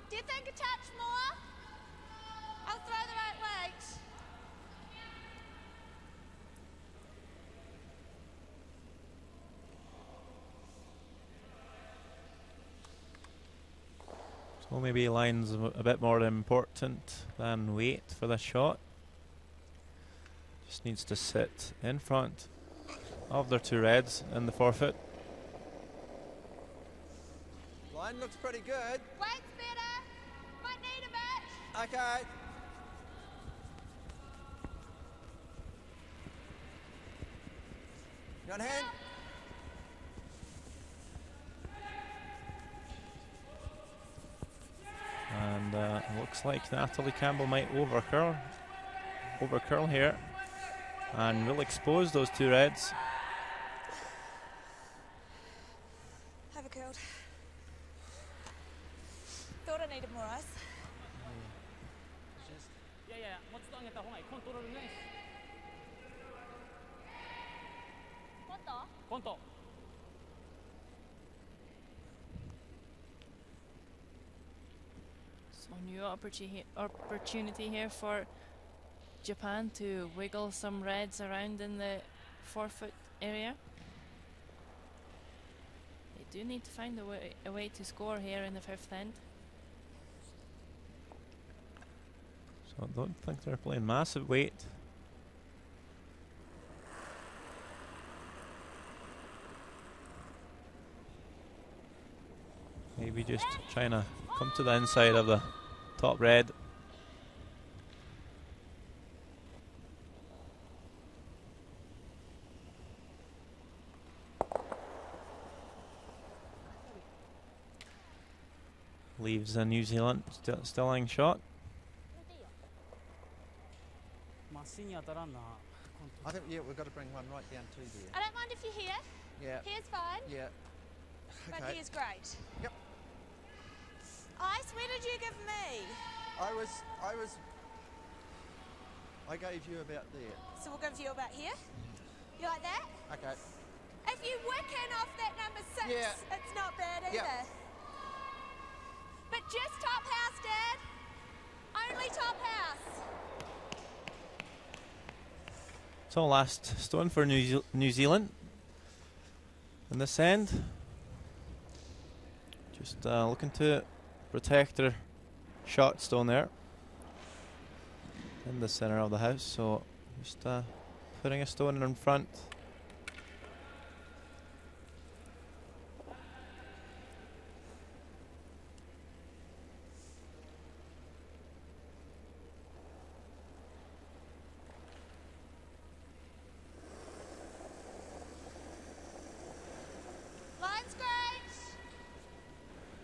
Do you think a touch more? I'll throw the right weight. So maybe line's a bit more important than weight for this shot. Just needs to sit in front of their two reds in the forefoot. Line looks pretty good. Weight's better. Might need a bit. Okay. You on hand? And looks like Natalie Campbell might overcurl here, and will expose those two reds. Overcurled. Thought I needed more ice. いやいや、もうちょっと上げた方がいい。コントロールね。コント？コント。 So new opportunity here for Japan to wiggle some reds around in the forefoot area. They do need to find a way to score here in the fifth end. So I don't think they're playing massive weight. Maybe just trying to come to the inside of the top red. Leaves a New Zealand stilling shot. I think, yeah, we've got to bring one right down to there. I don't mind if you're here. Yeah. Here's fine. Yeah. But Okay. here's great. Yep. Ice, where did you give me? I gave you about there. So we'll give you about here. You like that? Okay. If you working off that number 6, Yeah. it's not bad either. Yeah. But just top house, Dad. Only top house. So last stone for New Zealand in this end. Just looking to protect their shot stone there in the center of the house. So just putting a stone in front. Line's great.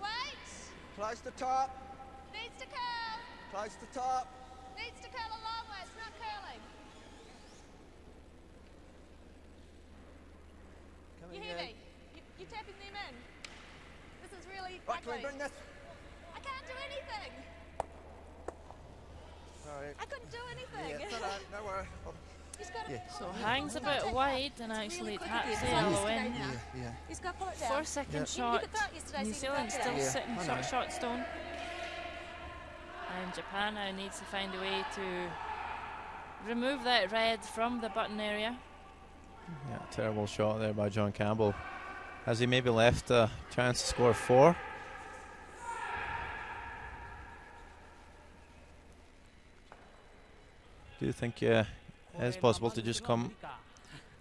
Wait. Close the top. Needs to curl. Close the top. Needs to curl a long way. It's not curling. Coming You hear in. me? You're tapping them in. This is really Right, can we ugly. bring this? I can't do anything. Sorry. I couldn't do anything. Yeah, no worry. He's got to Yeah. So hangs a bit wide and actually taps the yellow in. Yeah. He's got to pull it down. For second Yeah. shot, You could throw it yesterday, New so you can Zealand throw it still today. Yeah, sitting I know. shot stone. And Japan now needs to find a way to remove that red from the button area. Yeah, terrible shot there by John Campbell. Has he maybe left a chance to score 4? Do you think it is possible to just come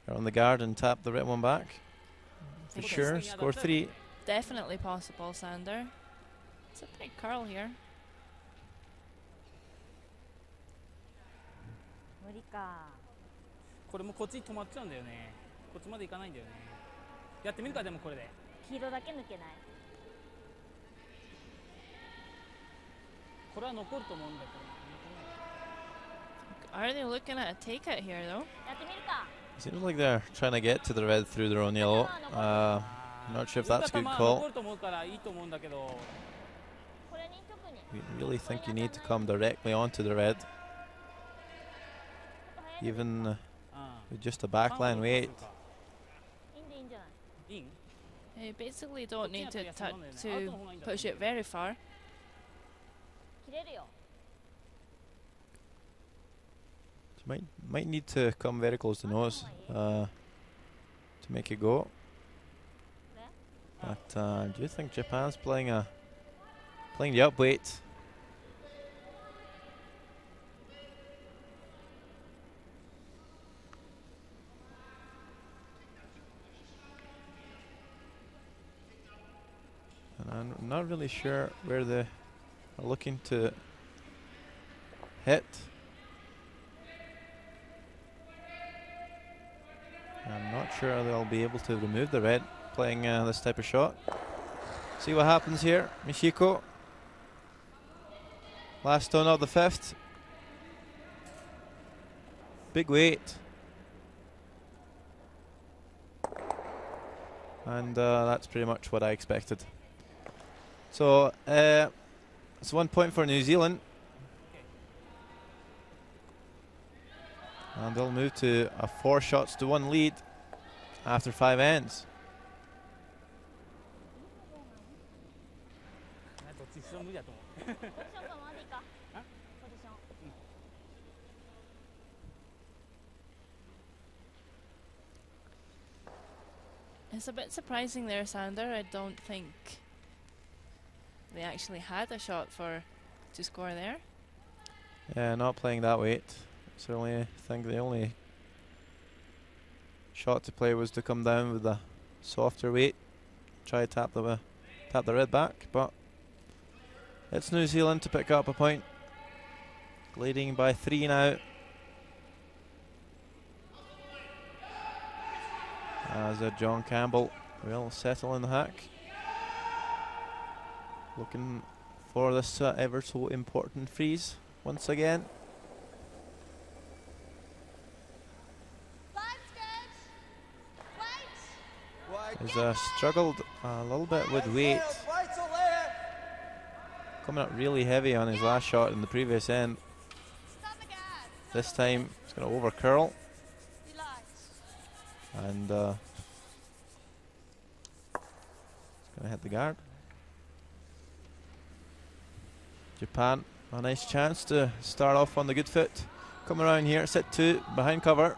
around the guard and tap the red one back? For sure, score 3. Definitely possible, Sander. It's a big curl here. 無理か。これもこっちに止まっちゃうんだよね。こっちまで行かないんだよね。やってみるかでもこれで。黄色だけ抜けない。これは残ると思うんだけど。 Are they looking at a take it here though? やってみるか。 Seems like they're trying to get to the red through their own yellow. Not sure if that's a good call. 残ると思うからいいと思うんだけど。 これに特に。 You really think you need to come directly onto the red? Even with just a backline weight. いいんでいいんじゃない。いいん？ You basically don't need to push it very far. 切れるよ。 Might need to come very close to nose to make it go. But do you think Japan's playing the upweight? And I'm not really sure where they are looking to hit. I'm not sure they'll be able to remove the red playing this type of shot. See what happens here. Michiko. Last stone of the 5th. Big weight. And that's pretty much what I expected. So it's 1 point for New Zealand. And they'll move to a 4 shots to 1 lead after 5 ends. It's a bit surprising there, Sander. I don't think they actually had a shot to score there. Yeah, not playing that weight. Certainly, I think the only shot to play was to come down with a softer weight, try to tap the red back, but it's New Zealand to pick up a point, leading by 3 now. As John Campbell will settle in the hack, looking for this ever so important freeze once again. He's struggled a little bit with weight. Coming up really heavy on his last shot in the previous end. This time he's going to over curl. And he's going to hit the guard. Japan, a nice chance to start off on the good foot. Come around here, sit 2, behind cover.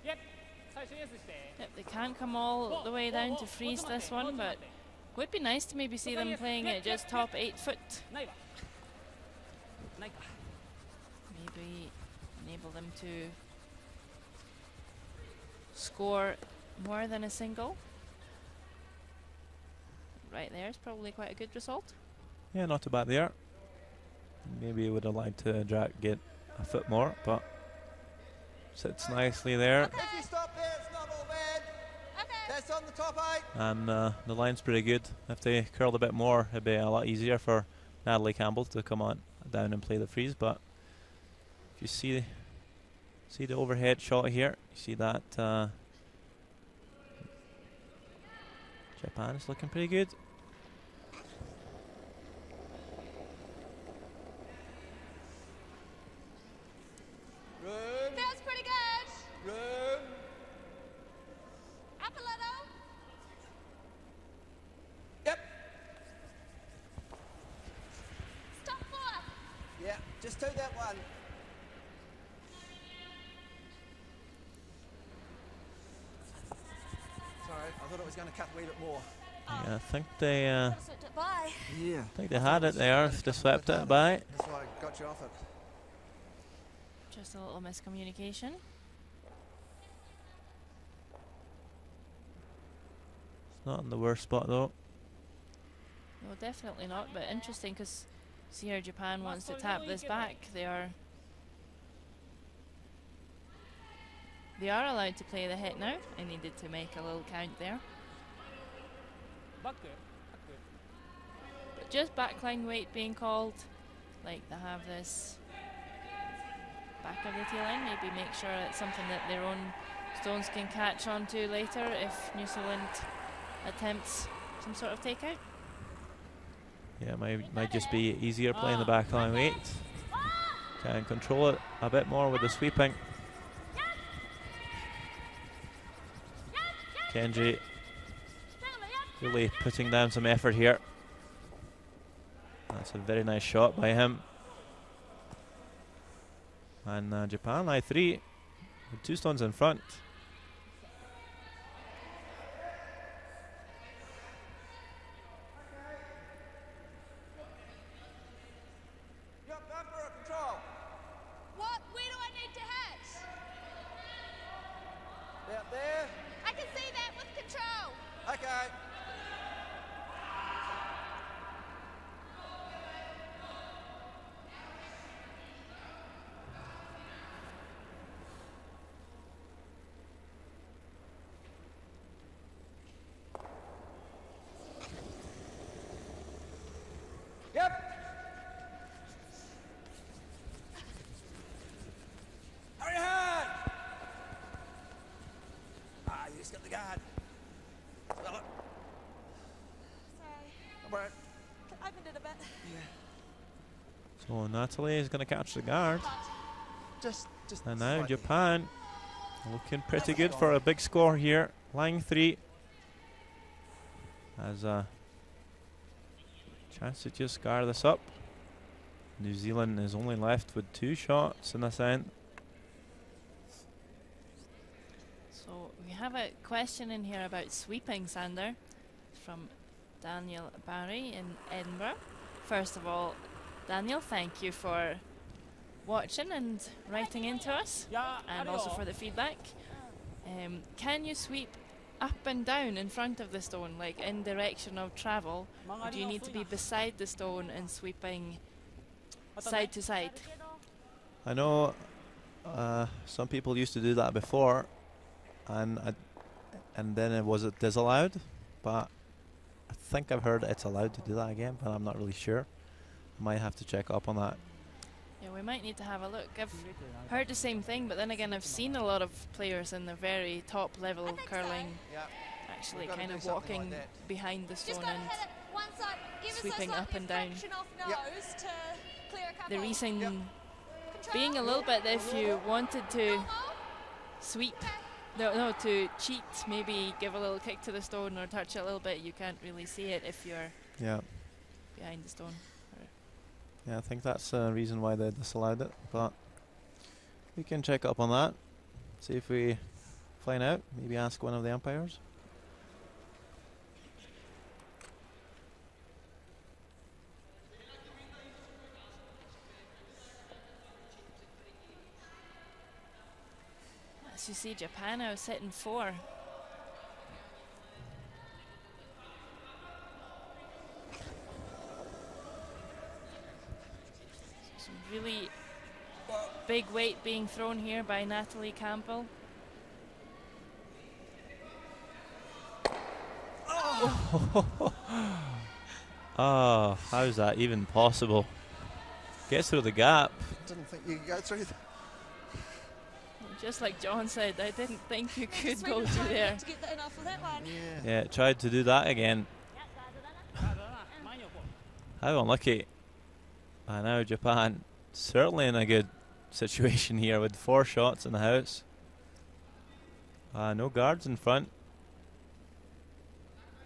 Yep, they can't come all the way down to freeze this one, but would be nice to maybe see them playing it just top 8 foot. Maybe enable them to score more than a single. Right there is probably quite a good result. Yeah, not too bad there. Maybe he would have liked to get a foot more, but sits nicely there. If you stop there, it's not all bad. That's on the top 8. And the line's pretty good. If they curled a bit more, it'd be a lot easier for Natalie Campbell to come on down and play the freeze. But if you see the overhead shot here, you see that Japan is looking pretty good. Just take that one. Sorry, I thought it was going to cut a wee bit more. Yeah, I think they Swept it by. Yeah. had it there. If they swept it by. That's why I got you off it. Just a little miscommunication. It's not in the worst spot though. No, definitely not, but interesting because see here Japan wants to tap this back. They are allowed to play the hit now. I needed to make a little count there. Back. But just backline weight being called, like they have this back of the tail end, maybe make sure it's something that their own stones can catch on to later if New Zealand attempts some sort of takeout. Yeah, might just be easier playing the backline weight. Can control it a bit more with the sweeping. Kenji really putting down some effort here. That's a very nice shot by him. And Japan I3 with 2 stones in front. Yep, Emperor, control. What? Where do I need to hit? About there. I can see that with control. Okay. Yep. Hurry hard. You just got the guard. Well, Sorry. alright. Opened it a bit. So Natalie is going to catch the guard. Just And now slightly. Japan looking pretty good for a big score here. Line 3 has a chance to just scar this up. New Zealand is only left with 2 shots in this end. So we have a question in here about sweeping, Sander, from Daniel Barry in Edinburgh. First of all, Daniel, thank you for watching and writing into us, and also for the feedback. Can you sweep up and down in front of the stone, like in direction of travel, or do you need to be beside the stone and sweeping side to side? I know some people used to do that before, and then it was disallowed, but I think I've heard it's allowed to do that again, but I'm not really sure. Might have to check up on that. Yeah, we might need to have a look. I've heard the same thing, but then again, I've seen a lot of players in the very top level curling Yep. actually We've gotta kind do of something walking like that. behind the Just stone got to and hit it one side. Give us sweeping a up and down. fraction off nose Yep. to clear a couple. the reason Yep. being a little bit if you wanted to sweep, no, to cheat, maybe give a little kick to the stone or touch it a little bit, you can't really see it if you're Yeah. behind the stone. Yeah, I think that's the reason why they disallowed it, but we can check up on that, see if we find out, maybe ask one of the umpires. As you see, Japan now sitting 4. Some really big weight being thrown here by Natalie Campbell. Oh, how's that even possible? Gets through the gap. Didn't think you could go through that. Just like John said, I didn't think you could Sweep go it through hard there. enough to get that enough for that one. Yeah, tried to do that again. How unlucky. And now Japan certainly in a good situation here with 4 shots in the house. No guards in front.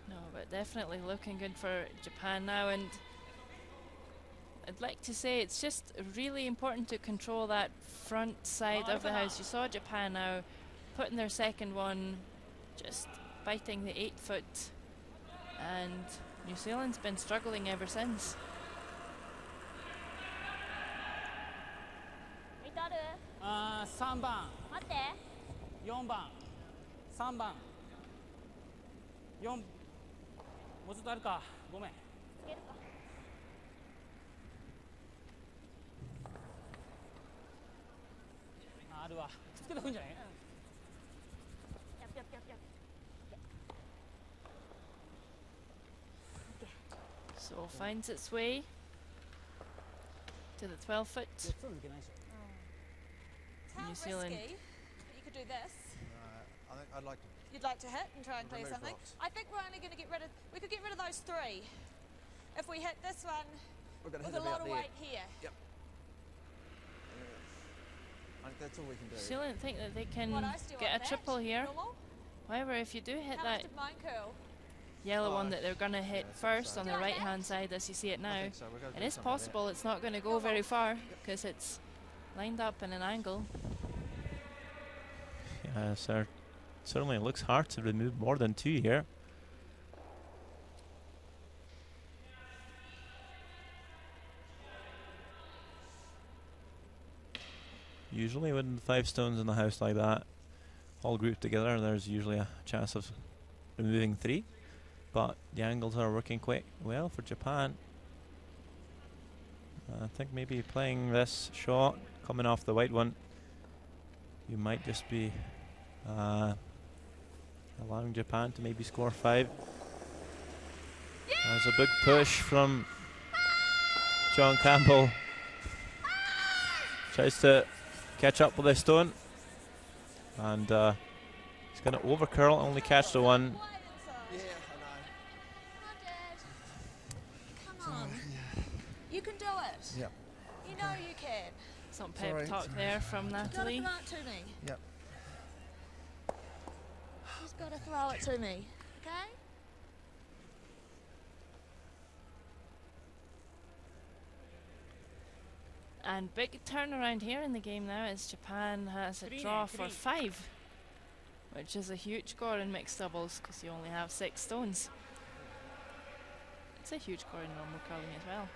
No, but definitely looking good for Japan now, and I'd like to say it's just really important to control that front side of the house. You saw Japan now putting their second one, just biting the 8-foot, and New Zealand's been struggling ever since. 見とる3番、待って4番、3番、4、もうちょっとあるか、ごめん。つけるかあるわ。つけた方がいいんじゃない？やっやっやっやっ So finds its way to the 12-foot. 4つは抜けないでしょ。 New Zealand. Risky, but you could do this. I think I'd like to. You'd like to hit and try and clear Remove something. rocks. I think we're only going to get rid of. We could get rid of those 3. If we hit this one We're going to with hit a lot about of there. weight here. I think that's all we can do. New Zealand think that they can What else do you get want? a triple That? here. Normal? However, if you do hit How that much did mine curl? yellow Oh, one that they're going to hit I think first so. on Do the you like that? right-hand side as you see it I now, think so. We're going to it do is something there. possible it's not going to go very far because it's lined up in an angle. Yeah, sir. Certainly it looks hard to remove more than 2 here. Usually when 5 stones in the house like that, all grouped together, there's usually a chance of removing 3. But the angles are working quite well for Japan. I think maybe playing this shot, coming off the white one, you might just be allowing Japan to maybe score 5. There's a big push from John Campbell. Tries to catch up with this stone. And he's going to overcurl, only catch the one. Yeah, I know. Come on. You can do it. Yep. You know you can. Some Sorry. pep talk there from You've got to Natalie. throw it to me. Yep. You've got to throw it to me. Okay? And big turnaround here in the game now as Japan has a draw for 5, which is a huge score in mixed doubles because you only have 6 stones. It's a huge score in normal curling as well.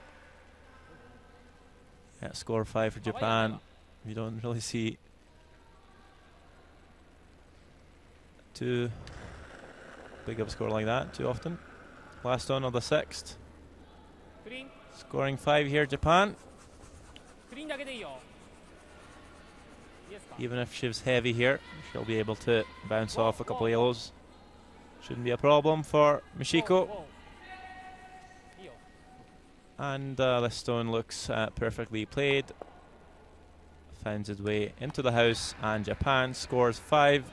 Yeah, score 5 for Japan. You don't really see too big of a score like that too often. Last stone of the 6th. クリーン、 Scoring 5 here, Japan. クリーンだけでいいよ。いいですか？ Even if she's heavy here, she'll be able to bounce off a couple of yellows. Shouldn't be a problem for Michiko. いいよ。 And this stone looks perfectly played. Finds its way into the house, and Japan scores 5.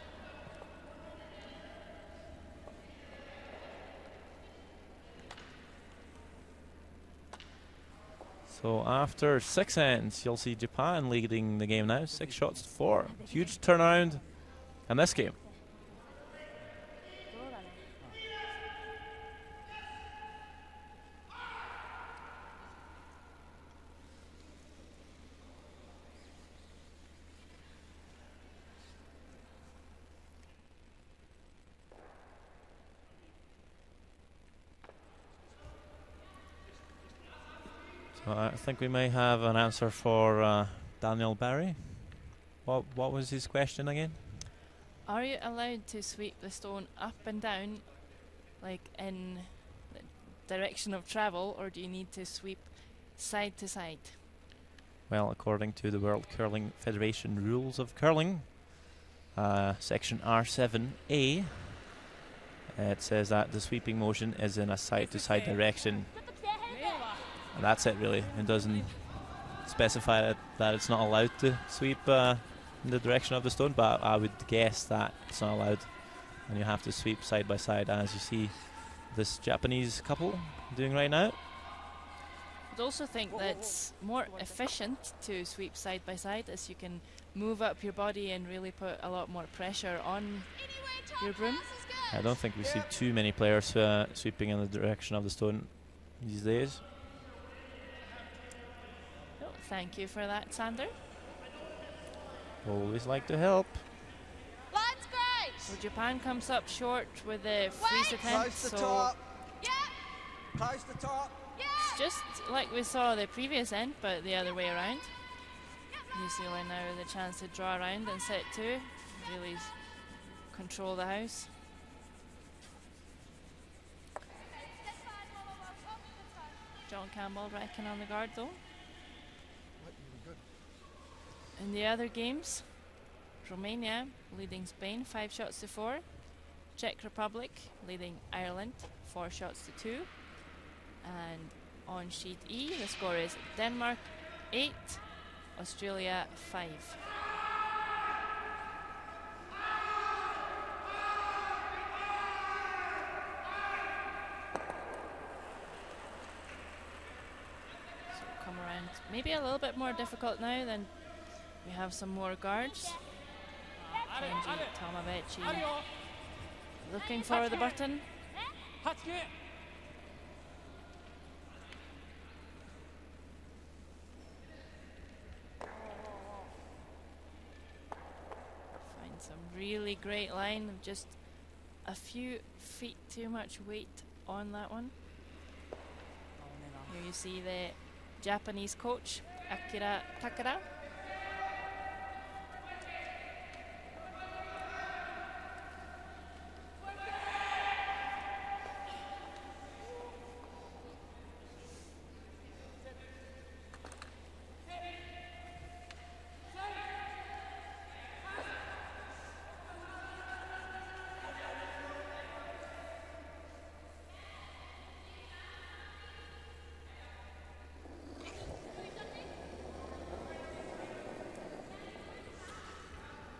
So after 6 ends, you'll see Japan leading the game now, 6 shots to 4. Huge turnaround in this game. そうだね So I think we may have an answer for Daniel Barry. What was his question again? Are you allowed to sweep the stone up and down, like in the direction of travel, or do you need to sweep side to side? Well, according to the World Curling Federation rules of curling, section R7A, it says that the sweeping motion is in a side-to-side direction. And that's it, really. It doesn't specify that it's not allowed to sweep in the direction of the stone, but I would guess that it's not allowed. And you have to sweep side by side, as you see this Japanese couple doing right now. I'd also think that it's more efficient to sweep side by side, as you can move up your body and really put a lot more pressure on your broom. I don't think we see too many players sweeping in the direction of the stone these days. Thank you for that, Sander. Always like to help. Line's great. So Japan comes up short with the freeze Wait. attempt. Close the So top. Yeah. Close the top. Yeah. it's just like we saw the previous end, but the other way around. New Zealand now with a chance to draw around and set 2. Really control the house. That's fine. Whoa. That's fine. John Campbell reckon on the guard though. Wait, you were good. In the other games, Romania leading Spain 5 shots to 4. Czech Republic leading Ireland 4 shots to 2. And on sheet E, the score is Denmark 8, Australia 5. So come around, maybe a little bit more difficult now. Then we have some more guards. Kenji Tomabechi あるよ looking for the button. 8球 Find some really great line, just a few feet too much weight on that one. Here you see the Japanese coach, Akira Takada.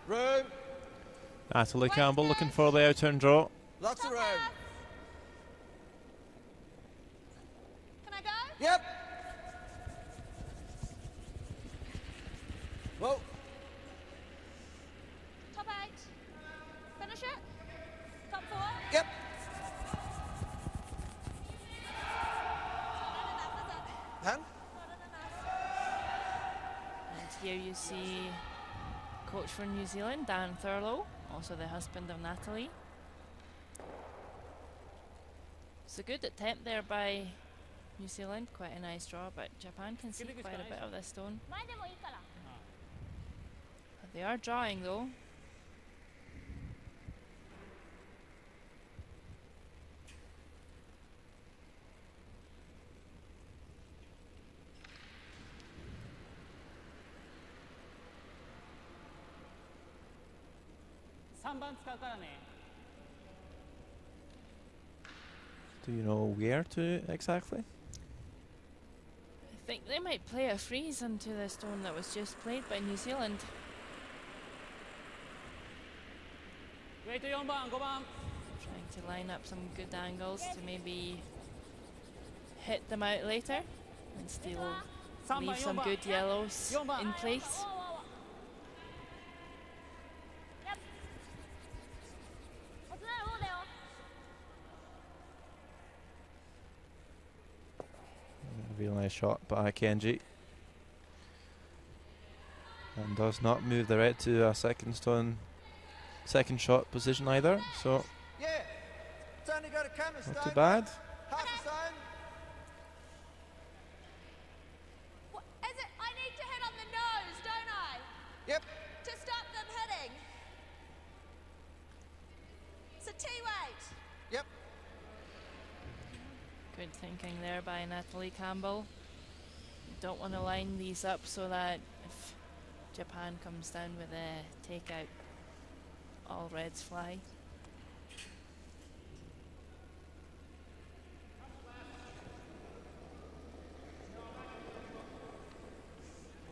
Room. Natalie Campbell looking for the out-turn draw. Lots of room. Can I go? Yep. Whoa. Top 8. Finish it. Top 4. Yep. Not enough, is it? Hun? Not enough. And here you see coach for New Zealand, Dan Thurlow, also the husband of Natalie. It's a good attempt there by New Zealand, quite a nice draw, but Japan can see quite a bit of this stone. 前でもいいから But they are drawing though. Do you know where to exactly? I think they might play a freeze into the stone that was just played by New Zealand. ウェイト4番5番 Trying to line up some good angles to maybe hit them out later and still 3番 leave 4 some 番 good yellows 4番 in place. Real nice shot by Kenji. And does not move the red to a second shot position either, so Yeah. It's only got a camera not stone. too bad. Half a stone. What, is it? I need to hit on the nose, don't I? Yep. To stop them hitting. It's a T-weight. Yep. Good thinking there by Natalie Campbell. Don't want to line these up so that if Japan comes down with a takeout, all reds fly.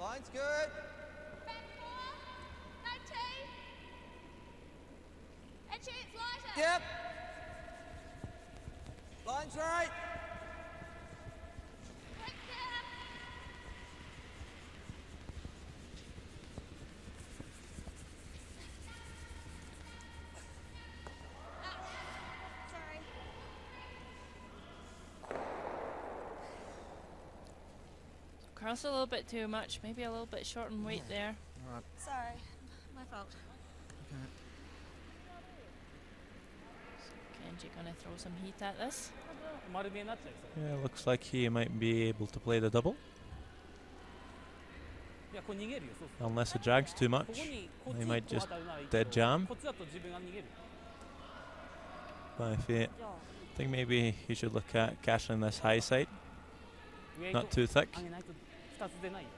Line's good. Back 4. No T. Actually, it's lighter. Yep. Line's right. Right there. Sorry. Cross a little bit too much, maybe a little bit short in weight there. Right. Sorry, my fault. Okay. Kenji gonna throw some heat at this. 丸見えになっちゃいそう。 Yeah, looks like he might be able to play the double. いやこれ逃げるよ。そうそう。 Unless it drags too ここ much. にこっち They に might こう just 当たるならいい dead けど jam. こっちだと自分が逃げる。 But if he, I think maybe he should look at cashing this high side. ウェイ Not ト too thick. 上げないと2つ出ないよ。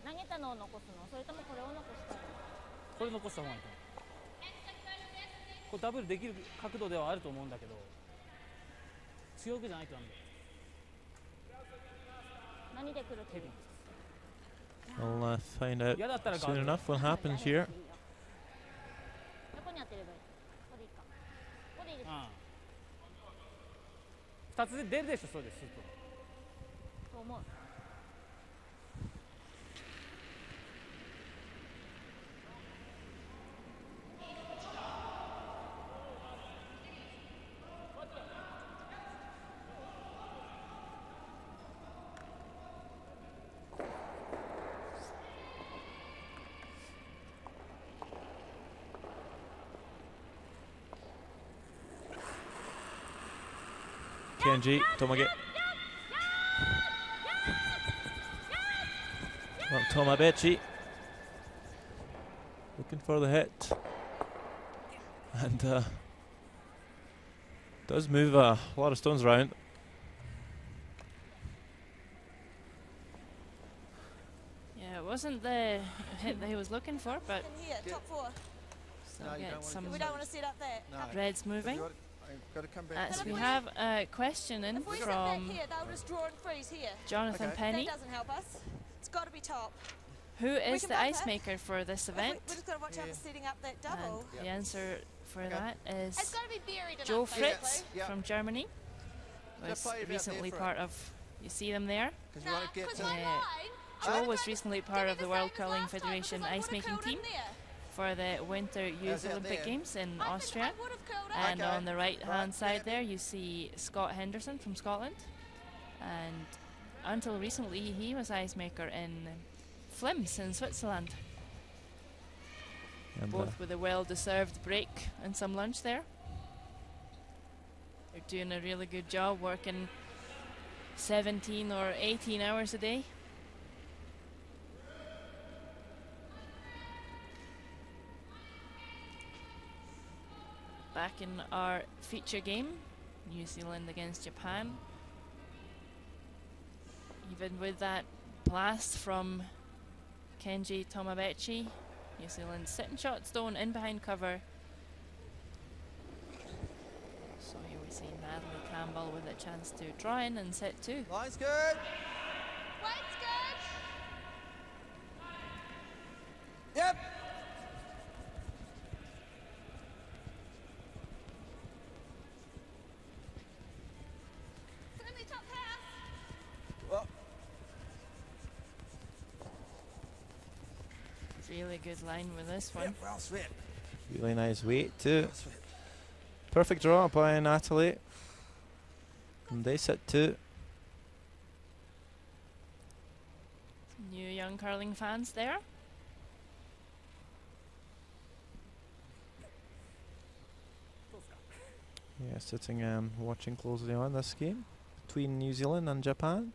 何投げたのを残すのそれともこれを残したのこれ残した方がいいと思う。これダブルできる角度ではあると思うんだけど強くじゃないとなんだよ。何で来るっていう We'll find out 嫌だったら soon enough what happens here. どこに当てればいいここでいいかここでいいです2つで出るでしょ。そうです。と思う Kenji, Tomage. Well, Tomabechi. Looking for the hit. And does move a lot of stones around. Yeah, it wasn't the hit that he was looking for, but In here, top four. still No, you don't get wanna some We don't want to set up there. No. reds moving. I've got to come back. So we have a question in If we sit back from here, they'll just draw and freeze here. Jonathan Okay. Penny. That doesn't help us. It's got to be top. Who is can the bump ice it. maker for this If we event? just got to watch out for setting up that And double. the answer for Okay. that It's is got to be buried enough. Joe basically. Fritz Yeah. from Germany. Just Was play it out there recently for part of, you see them there? Because you want to get Because to. one Yeah. line, Joe was recently part of the World Curling last time, Federation because I ice would've making curled in team there. for the Winter Youth out Olympic there? Games in I Austria. would've curled up. And Okay. on the right hand Right, side yeah. there you see Scott Henderson from Scotland. And until recently he was ice maker in Flims in Switzerland. And Both with a well-deserved break and some lunch there. They're doing a really good job working 17 or 18 hours a day. Back in our feature game, New Zealand against Japan. Even with that blast from Kenji Tomabechi, New Zealand sitting shot stone in behind cover. So here we see Natalie Campbell with a chance to draw in and set two. Line's good. Weight's good. Yep. Firmly top half. Well, Really good line with this one. yep, well swept. really nice weight too. Well swept. Perfect draw by Natalie. And they set two. Some new young curling fans there. Yeah, sitting watching closely on this game between New Zealand and Japan.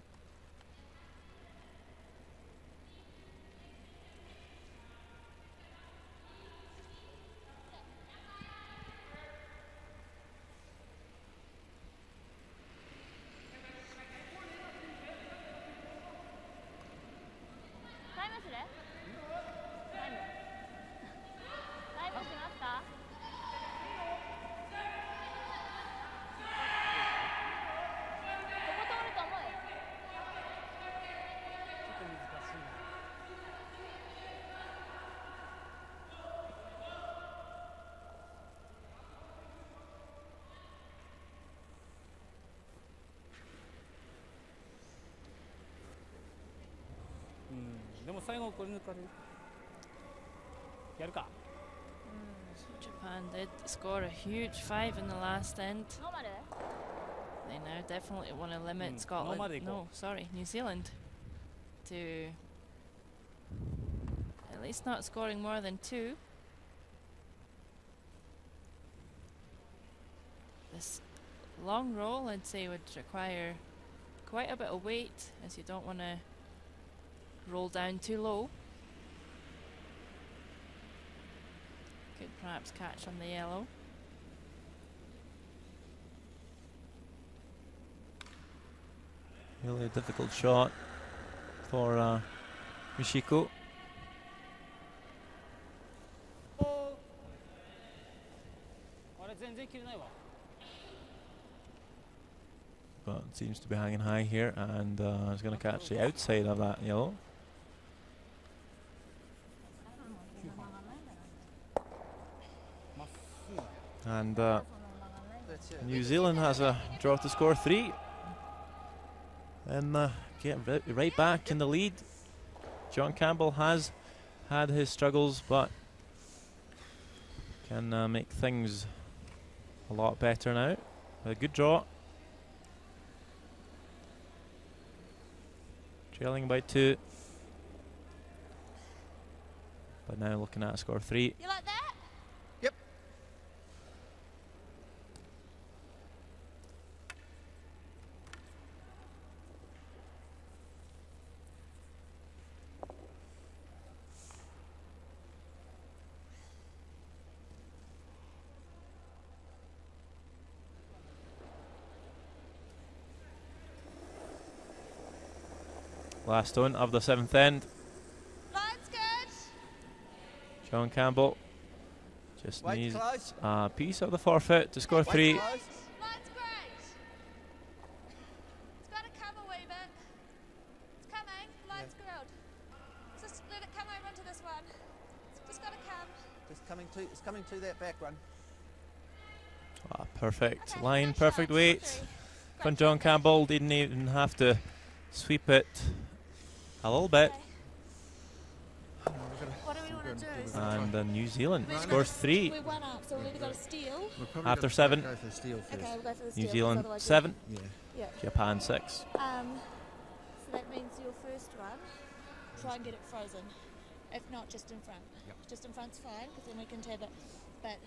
でも最後これ抜かれる。やるか。 So Japan did score a huge 5 in the last end. ノーマル They now definitely want to limit Mm, Scotland. normal they go. No, sorry, New Zealand. to at least not scoring more than 2. This long roll, I'd say, would require quite a bit of weight, as you don't want to roll down too low. Could perhaps catch on the yellow. Really a difficult shot for Michiko. But it seems to be hanging high here, and is going to catch the outside of that yellow. And New Zealand has a draw to score 3. And get right back in the lead. John Campbell has had his struggles, but can make things a lot better now. A good draw. Trailing by 2. But now looking at a score 3. You like that? Yep. Last stone of the 7th end. Line's good. John Campbell just Wait needs close. a piece of the forfeit to score Wait 3. close. Line's great. It's got to come a wee bit. It's coming. Line's good. Just let it come over into this one. It's just got to come. It's coming to that back run. Perfect Okay, line, good perfect shot. weight. 3. From Great John shot. Campbell, didn't even have to sweep it a little bit. Okay. What do we want to do? And New Zealand scores 3 We're 1 up, so we've either got to steal. after 7. Go for steal first. Okay, we'll go for the New steal. 'cause Zealand otherwise 7, Yeah. Yeah. Japan 6. So that means your first run, try and get it frozen. If not, just in front. Yep. Just in front's fine, because then we can tab it. But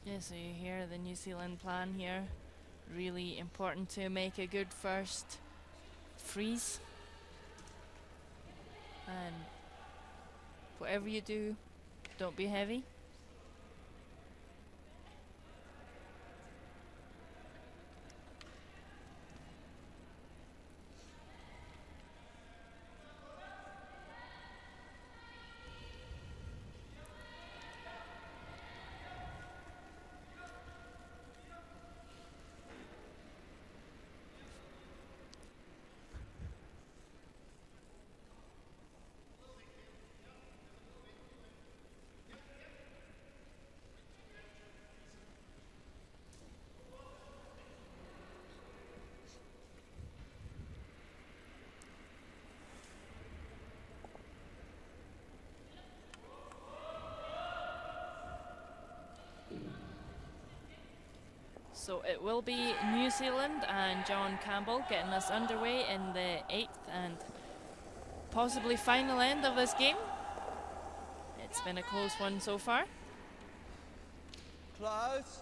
Yeah, so you hear the New Zealand plan here. Really important to make a good first freeze. And whatever you do, don't be heavy. So it will be New Zealand and John Campbell getting us underway in the 8th and possibly final end of this game. It's been a close one so far. Close.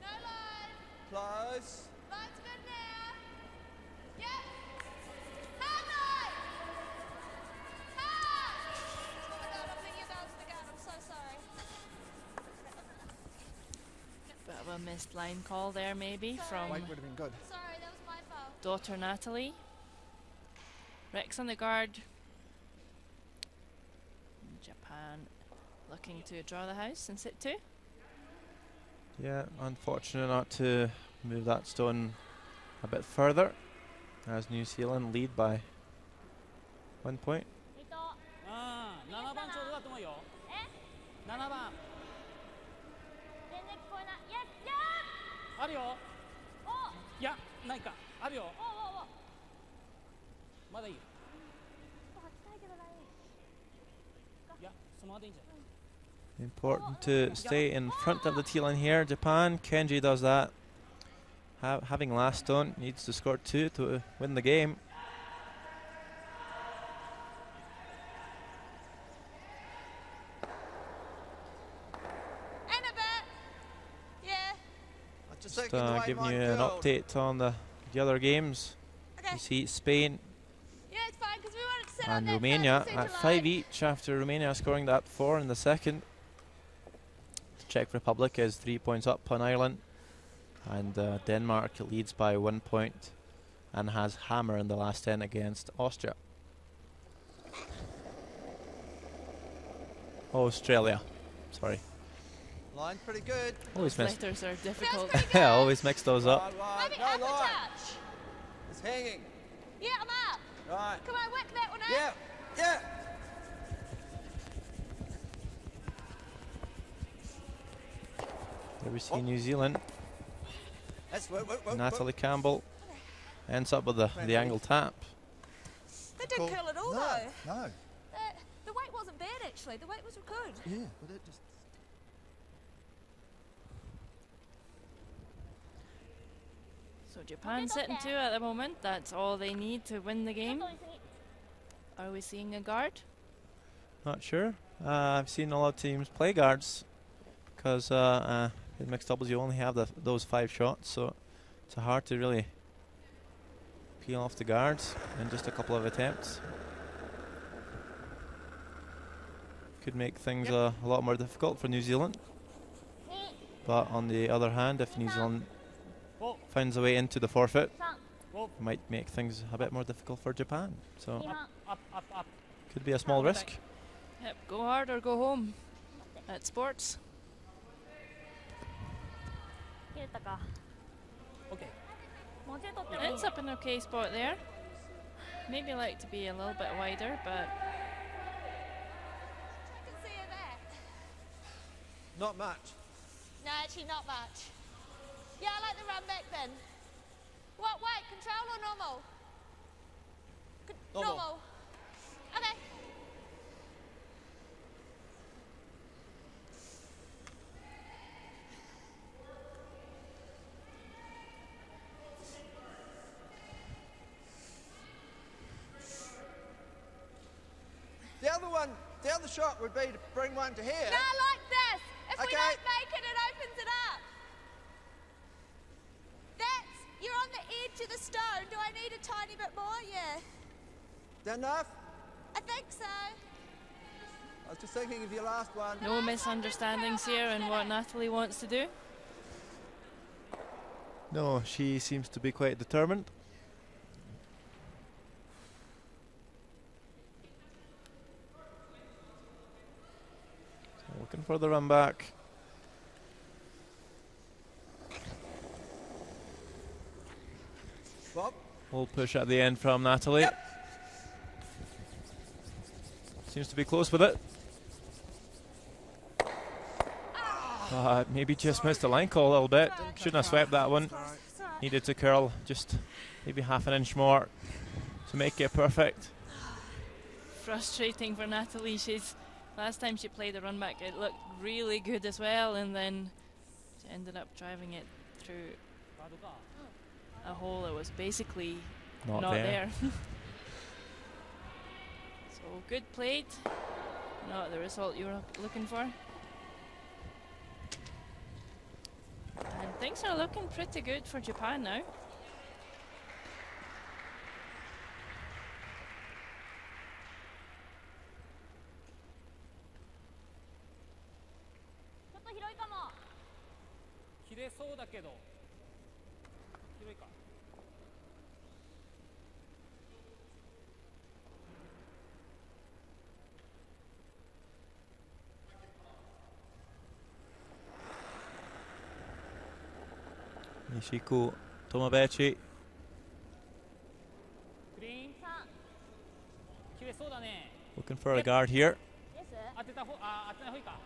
no line. Close. Line's good now. Yep. Hard line. Hard. Oh my God, I'm thinking about the gun. I'm so sorry. Bit of a missed line call there maybe from Weight would have been good. Sorry, that was my fault. daughter Natalie. Rex on the guard. Japan looking to draw the house and sit 2. Yeah, unfortunate not to move that stone a bit further, as New Zealand lead by 1 point. 7番ちょうどだと思うよ。7番。全然聞こえない。イエス、やあるよ。おいや、ないか。あるよ。おおお。まだいいよ。吐きたいけど大丈夫。いや、そのままでいいんじゃない。 Important to stay in front of the T line here. Japan, Kenji does that. having last stone, needs to score 2 to win the game. And a bit. Yeah. I'm just Just thinking the way giving mine you an curled. update on the other games. Okay. You see Spain Yeah, it's fine because we wanted to sit on and that Romania first at centre 5 line. each after Romania scoring that 4 in the second. The Czech Republic is 3 points up on Ireland, and Denmark leads by 1 point and has hammer in the last 10 against Austria. Australia, sorry. Line's pretty good. Always Those mixed. letters are difficult. pretty good. Always mix those up. Wide, wide, Maybe no up a line. touch. It's hanging. Yeah, I'm up. Right. Come on, whip that one up. Yeah, yeah. There we see New Zealand. That's whoop. Natalie Campbell ends up with the angle tap. That didn't curl at all, No, though. no. The weight wasn't bad, actually. The weight was good. Yeah, but it just. So Japan sitting 2 at the moment. That's all they need to win the game. Are we seeing a guard? Not sure. I've seen a lot of teams play guards because in mixed doubles you only have those 5 shots, so it's hard to really peel off the guards in just a couple of attempts. Could make things a lot more difficult for New Zealand. But on the other hand, if New Zealand finds a way into the forfeit, it might make things a bit more difficult for Japan. So Up, up, up. could be a small risk. Yep, go hard or go home at sports. 切れたか OK。もうちょい取ってもいい Ends up in an okay spot there. Maybe like to be a little bit wider, but I can see her there. Not much. No, actually not much. Yeah, I like the run back then. What, weight, control or normal? Normal. Normal. Okay. The other shot would be to bring one to here. No, like this. If we Okay. don't make it, it opens it up. You're on the edge of the stone. Do I need a tiny bit more? Yeah. Is that enough? I think so. I was just thinking of your last one. no misunderstandings here in what Natalie wants to do. No, she seems to be quite determined. So looking for the run back. Bob? We'll push at the end from Natalie. Yep. Seems to be close with it. Maybe just missed the line call a little bit. Shouldn't have swept that one. Needed to curl just maybe half an inch more to make it perfect. Frustrating for Natalie. Last time she played the run back, it looked really good as well, and then she ended up driving it through a hole that was basically Not not there. there. So good played. Not the result you were looking for. And things are looking pretty good for Japan now. ちょっと広いかも切れそうだけど。広いか。Nishiko Tomobechi. クリーン。 3切れそうだね。 Looking for a guard here. です当てた方、当てない方がいいか。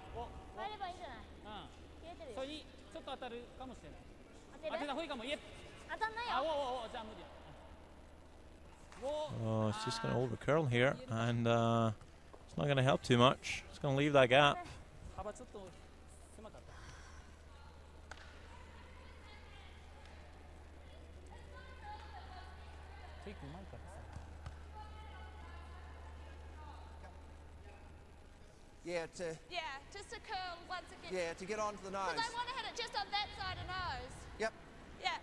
入ればいいんじゃないうん。切れてるよそれにちょっと当たるかもしれない。当てる当てた方がいいかも。いえ。当たんないあ、よじゃあ無理や。 Oh, it's just going to over curl here, and it's not going to help too much. It's going to leave that gap. 幅ちょっと狭かった。テイクうまいからさ。 Yeah, Yeah, just to curl once it gets. yeah, to get onto the nose. Because I want to hit it just on that side of nose. Yep. Yeah.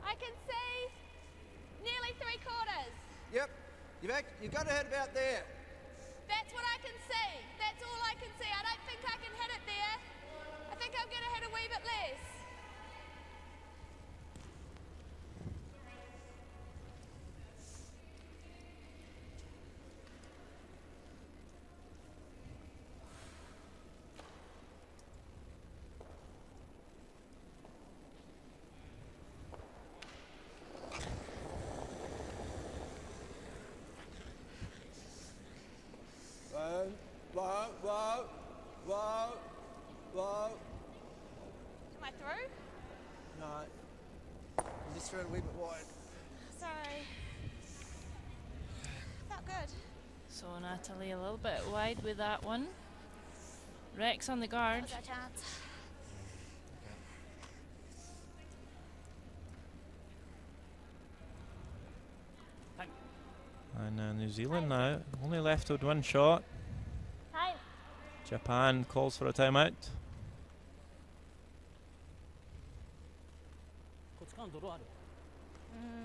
I can see nearly 3/4. Yep. You've got to hit about there. That's what I can see. That's all I can see. I don't think I can hit it there. I think I'm going to hit a wee bit less. Whoa. Am I through? No. You just threw it a wee bit wide. Sorry. Felt good. So Natalie a little bit wide with that one. Rex on the guard. Was our chance. And New Zealand now only left with one shot. Time. Japan calls for a timeout. こっちからのドローある。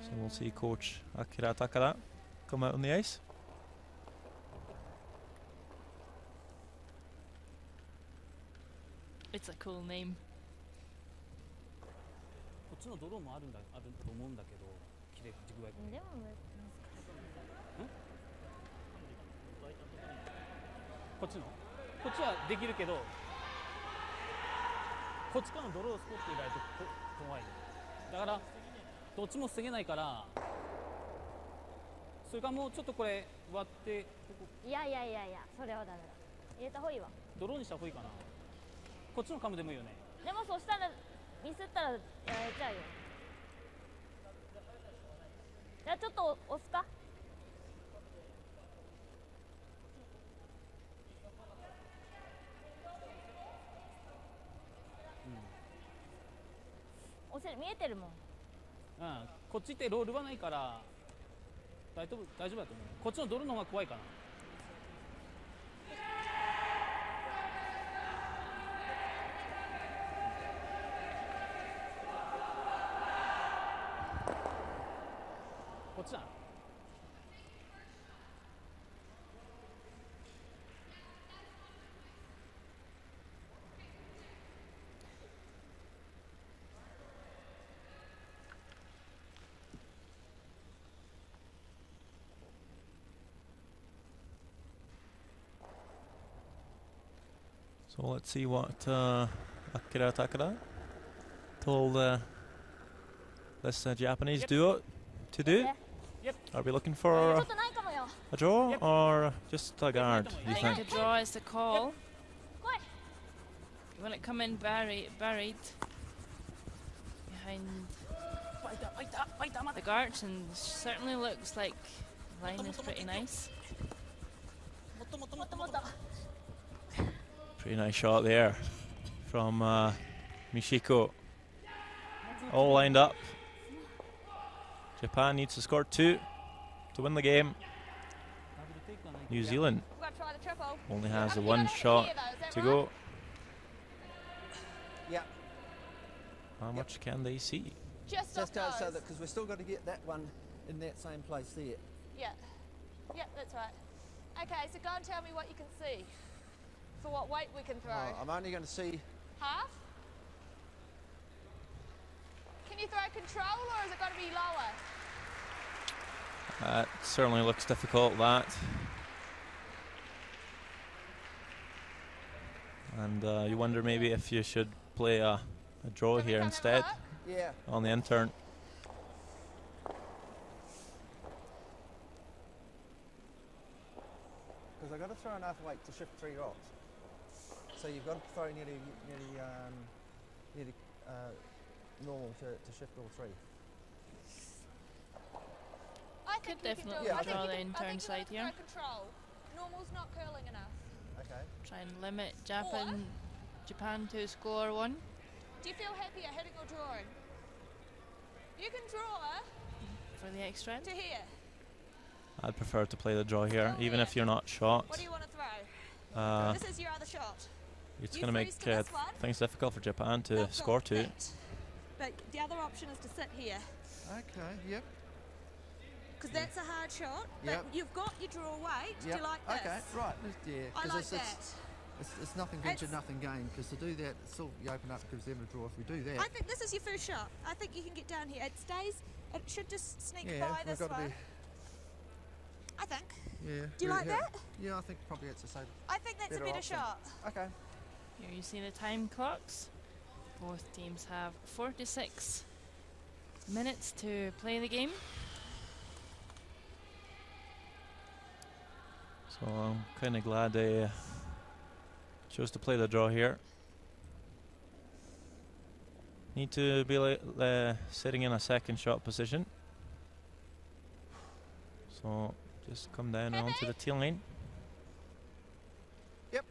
So we'll see Coach Akira Takara come out on the ice. It's a cool name. こっちのドローもあると思うんだけど、綺麗軸が。でもこっちはできるけど、こっちからのドロースポット意外と怖い。だからどっちも防げないから、それからもうちょっとこれ割っていやそれはダメだ。入れた方がいいわ。ドローにした方がいいかな。こっちのカムでもいいよね。でもそしたらミスったらやられちゃうよ。じゃあちょっと押すか。押せる、見えてるもん。うん、こっちってロールはないから大丈夫だと思う。こっちのドローの方が怖いかな。こっちだな。So let's see what Akira Takara told this Japanese duo to do. Are we looking ちょ for っとないかもよ。 a draw or just a guard, do you I think think? a draw is the call. 来い。 You want it come in buried behind the guards, and certainly looks like the line is pretty nice. もっともっと。 Pretty nice shot there from Mishiko. All lined up. Japan needs to score 2 to win the game. New Zealand We've got to try the triple. only has the You one don't have shot here, though, is that to right? go. Yeah. How much can they see? Just off Just so nose. that, because we've still got to get that one in that same place there. Yeah. Yeah, that's right. Okay, so go and tell me what you can see. For what weight we can throw. Oh, I'm only going to see. Half? Can you throw control, or has it got to be lower? It certainly looks difficult, that. And you wonder maybe if you should play a draw Can we here come and instead look? Yeah. on the intern. Because I've got to throw enough weight to shift 3 rocks. So you've got to throw nearly normal to shift all three? I Could think you can do definitely it. I draw think the you can, intern I think side you here. want to throw control. Normal's not curling enough. Okay. Try and limit Japan to score 1. Do you feel happier hitting or drawing? You can draw For the extra end. to here. I'd prefer to play the draw here, even if you're not shot. What do you want to throw? Uh, This is your other shot. it's You going to make freeze to this one. things difficult for Japan to They've score got 2. that. But the other option is to sit here. Okay, yep. Because that's a hard shot. But Yep. you've got your draw weight. Do Yep. you like this? Okay, right. Yeah, I 'cause like it's, that. it's nothing ventured, It's- nothing gained. Because to do that, it's still you open up, gives them a draw. If we do that, I think this is your first shot. I think you can get down here. It stays. It should just sneak yeah, by we've this got to one. be. I think. Yeah. Do you like that? Yeah, I think probably it's a safe. I think that's a better option. shot. Okay. Here you see the time clocks. Both teams have 46 minutes to play the game. So I'm kind of glad they chose to play the draw here. Need to be sitting in a second shot position. So just come down and onto the tee line. Yep.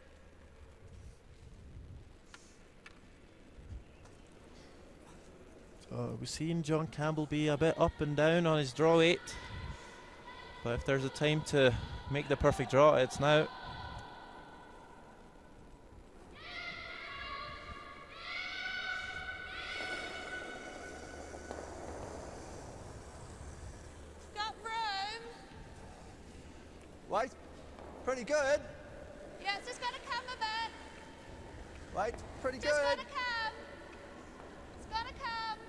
So we've seen John Campbell be a bit up and down on his draw weight. But if there's a time to make the perfect draw, it's now. Got room. Wait. Pretty good. Yeah, it's just got to come a bit. Wait. Pretty Just got good. to come. It's got to come.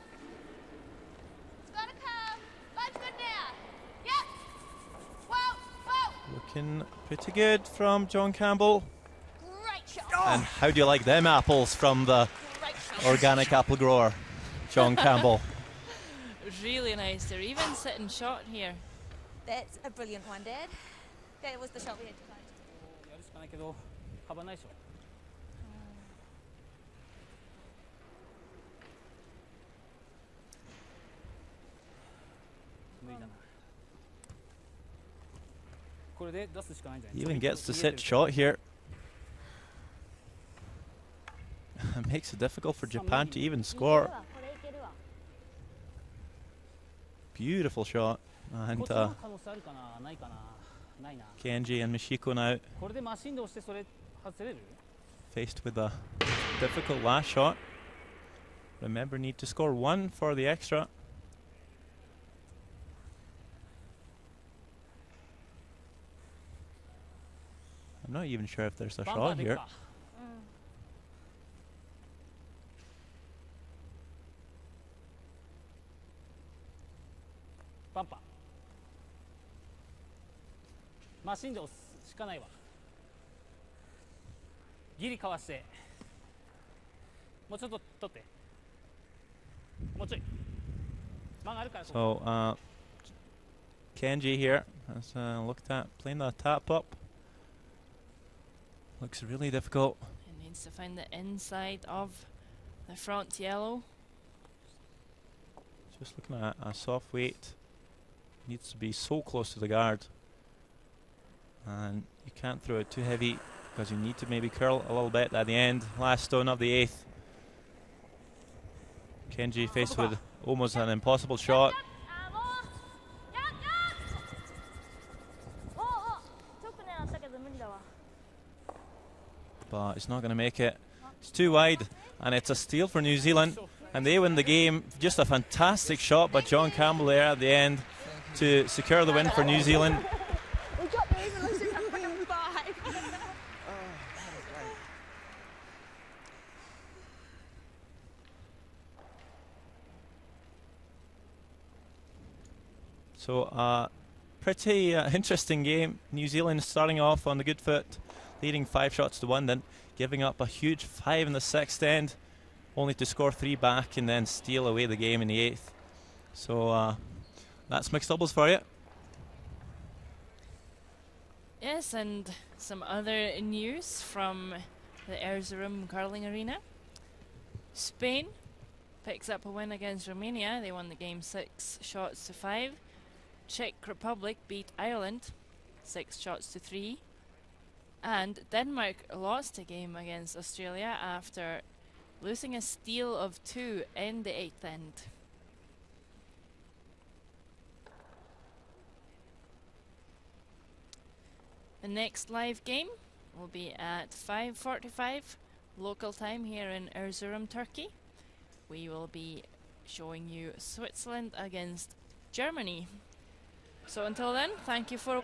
It's got to come. Line's good now. Yep. Whoa, whoa. Looking pretty good from John Campbell. Great shot. And how do you like them apples from the Great shot. organic apple grower, John Campbell? Really nice. They're even sitting shot here. That's a brilliant one, Dad. That was the shot we had to play. やるしかないけど幅ないでしょ無理だなこれで出すしかないんじゃない He even gets to sit shot here. It makes it difficult for Japan to even score. これいけるわ Beautiful shot. こ And っちの可能性あるかなないかなないな Kenji and Mishiko now これでマシンで押してそれ外れる faced with a difficult last shot. Remember, need to score 1 for the extra. I'm not even sure if there's a バンパー shot でいく here. かバンパーマシンで押すしかないわギリかわしてもうちょっと取ってもうちょい間があるから So, Kenji here has looked at playing the tap up. Looks really difficult. It needs to find the inside of the front yellow. Just looking at a soft weight. Needs to be so close to the guard. And you can't throw it too heavy because you need to maybe curl a little bit at the end. Last stone of the 8th. Kenji faced with almost an impossible shot. あもうやっやっおおちょっと狙ったけど無理だわ But it's not going to make it. It's too wide. And it's a steal for New Zealand. And they win the game. Just a fantastic shot by John Campbell there at the end to secure the win for New Zealand. We got there even losing a freaking 5. Oh, that was great. So, pretty interesting game. New Zealand starting off on the good foot, leading 5 shots to 1, then giving up a huge 5 in the 6th end, only to score 3 back and then steal away the game in the 8th. So, that's mixed doubles for you. Yes, and some other news from the Ezurum curling arena. Spain picks up a win against Romania. They won the game 6 shots to 5. Czech Republic beat Ireland 6 shots to 3. And Denmark lost a game against Australia after losing a steal of 2 in the 8th end. The next live game will be at 5:45 local time here in Erzurum, Turkey. We will be showing you Switzerland against Germany. So until then, thank you for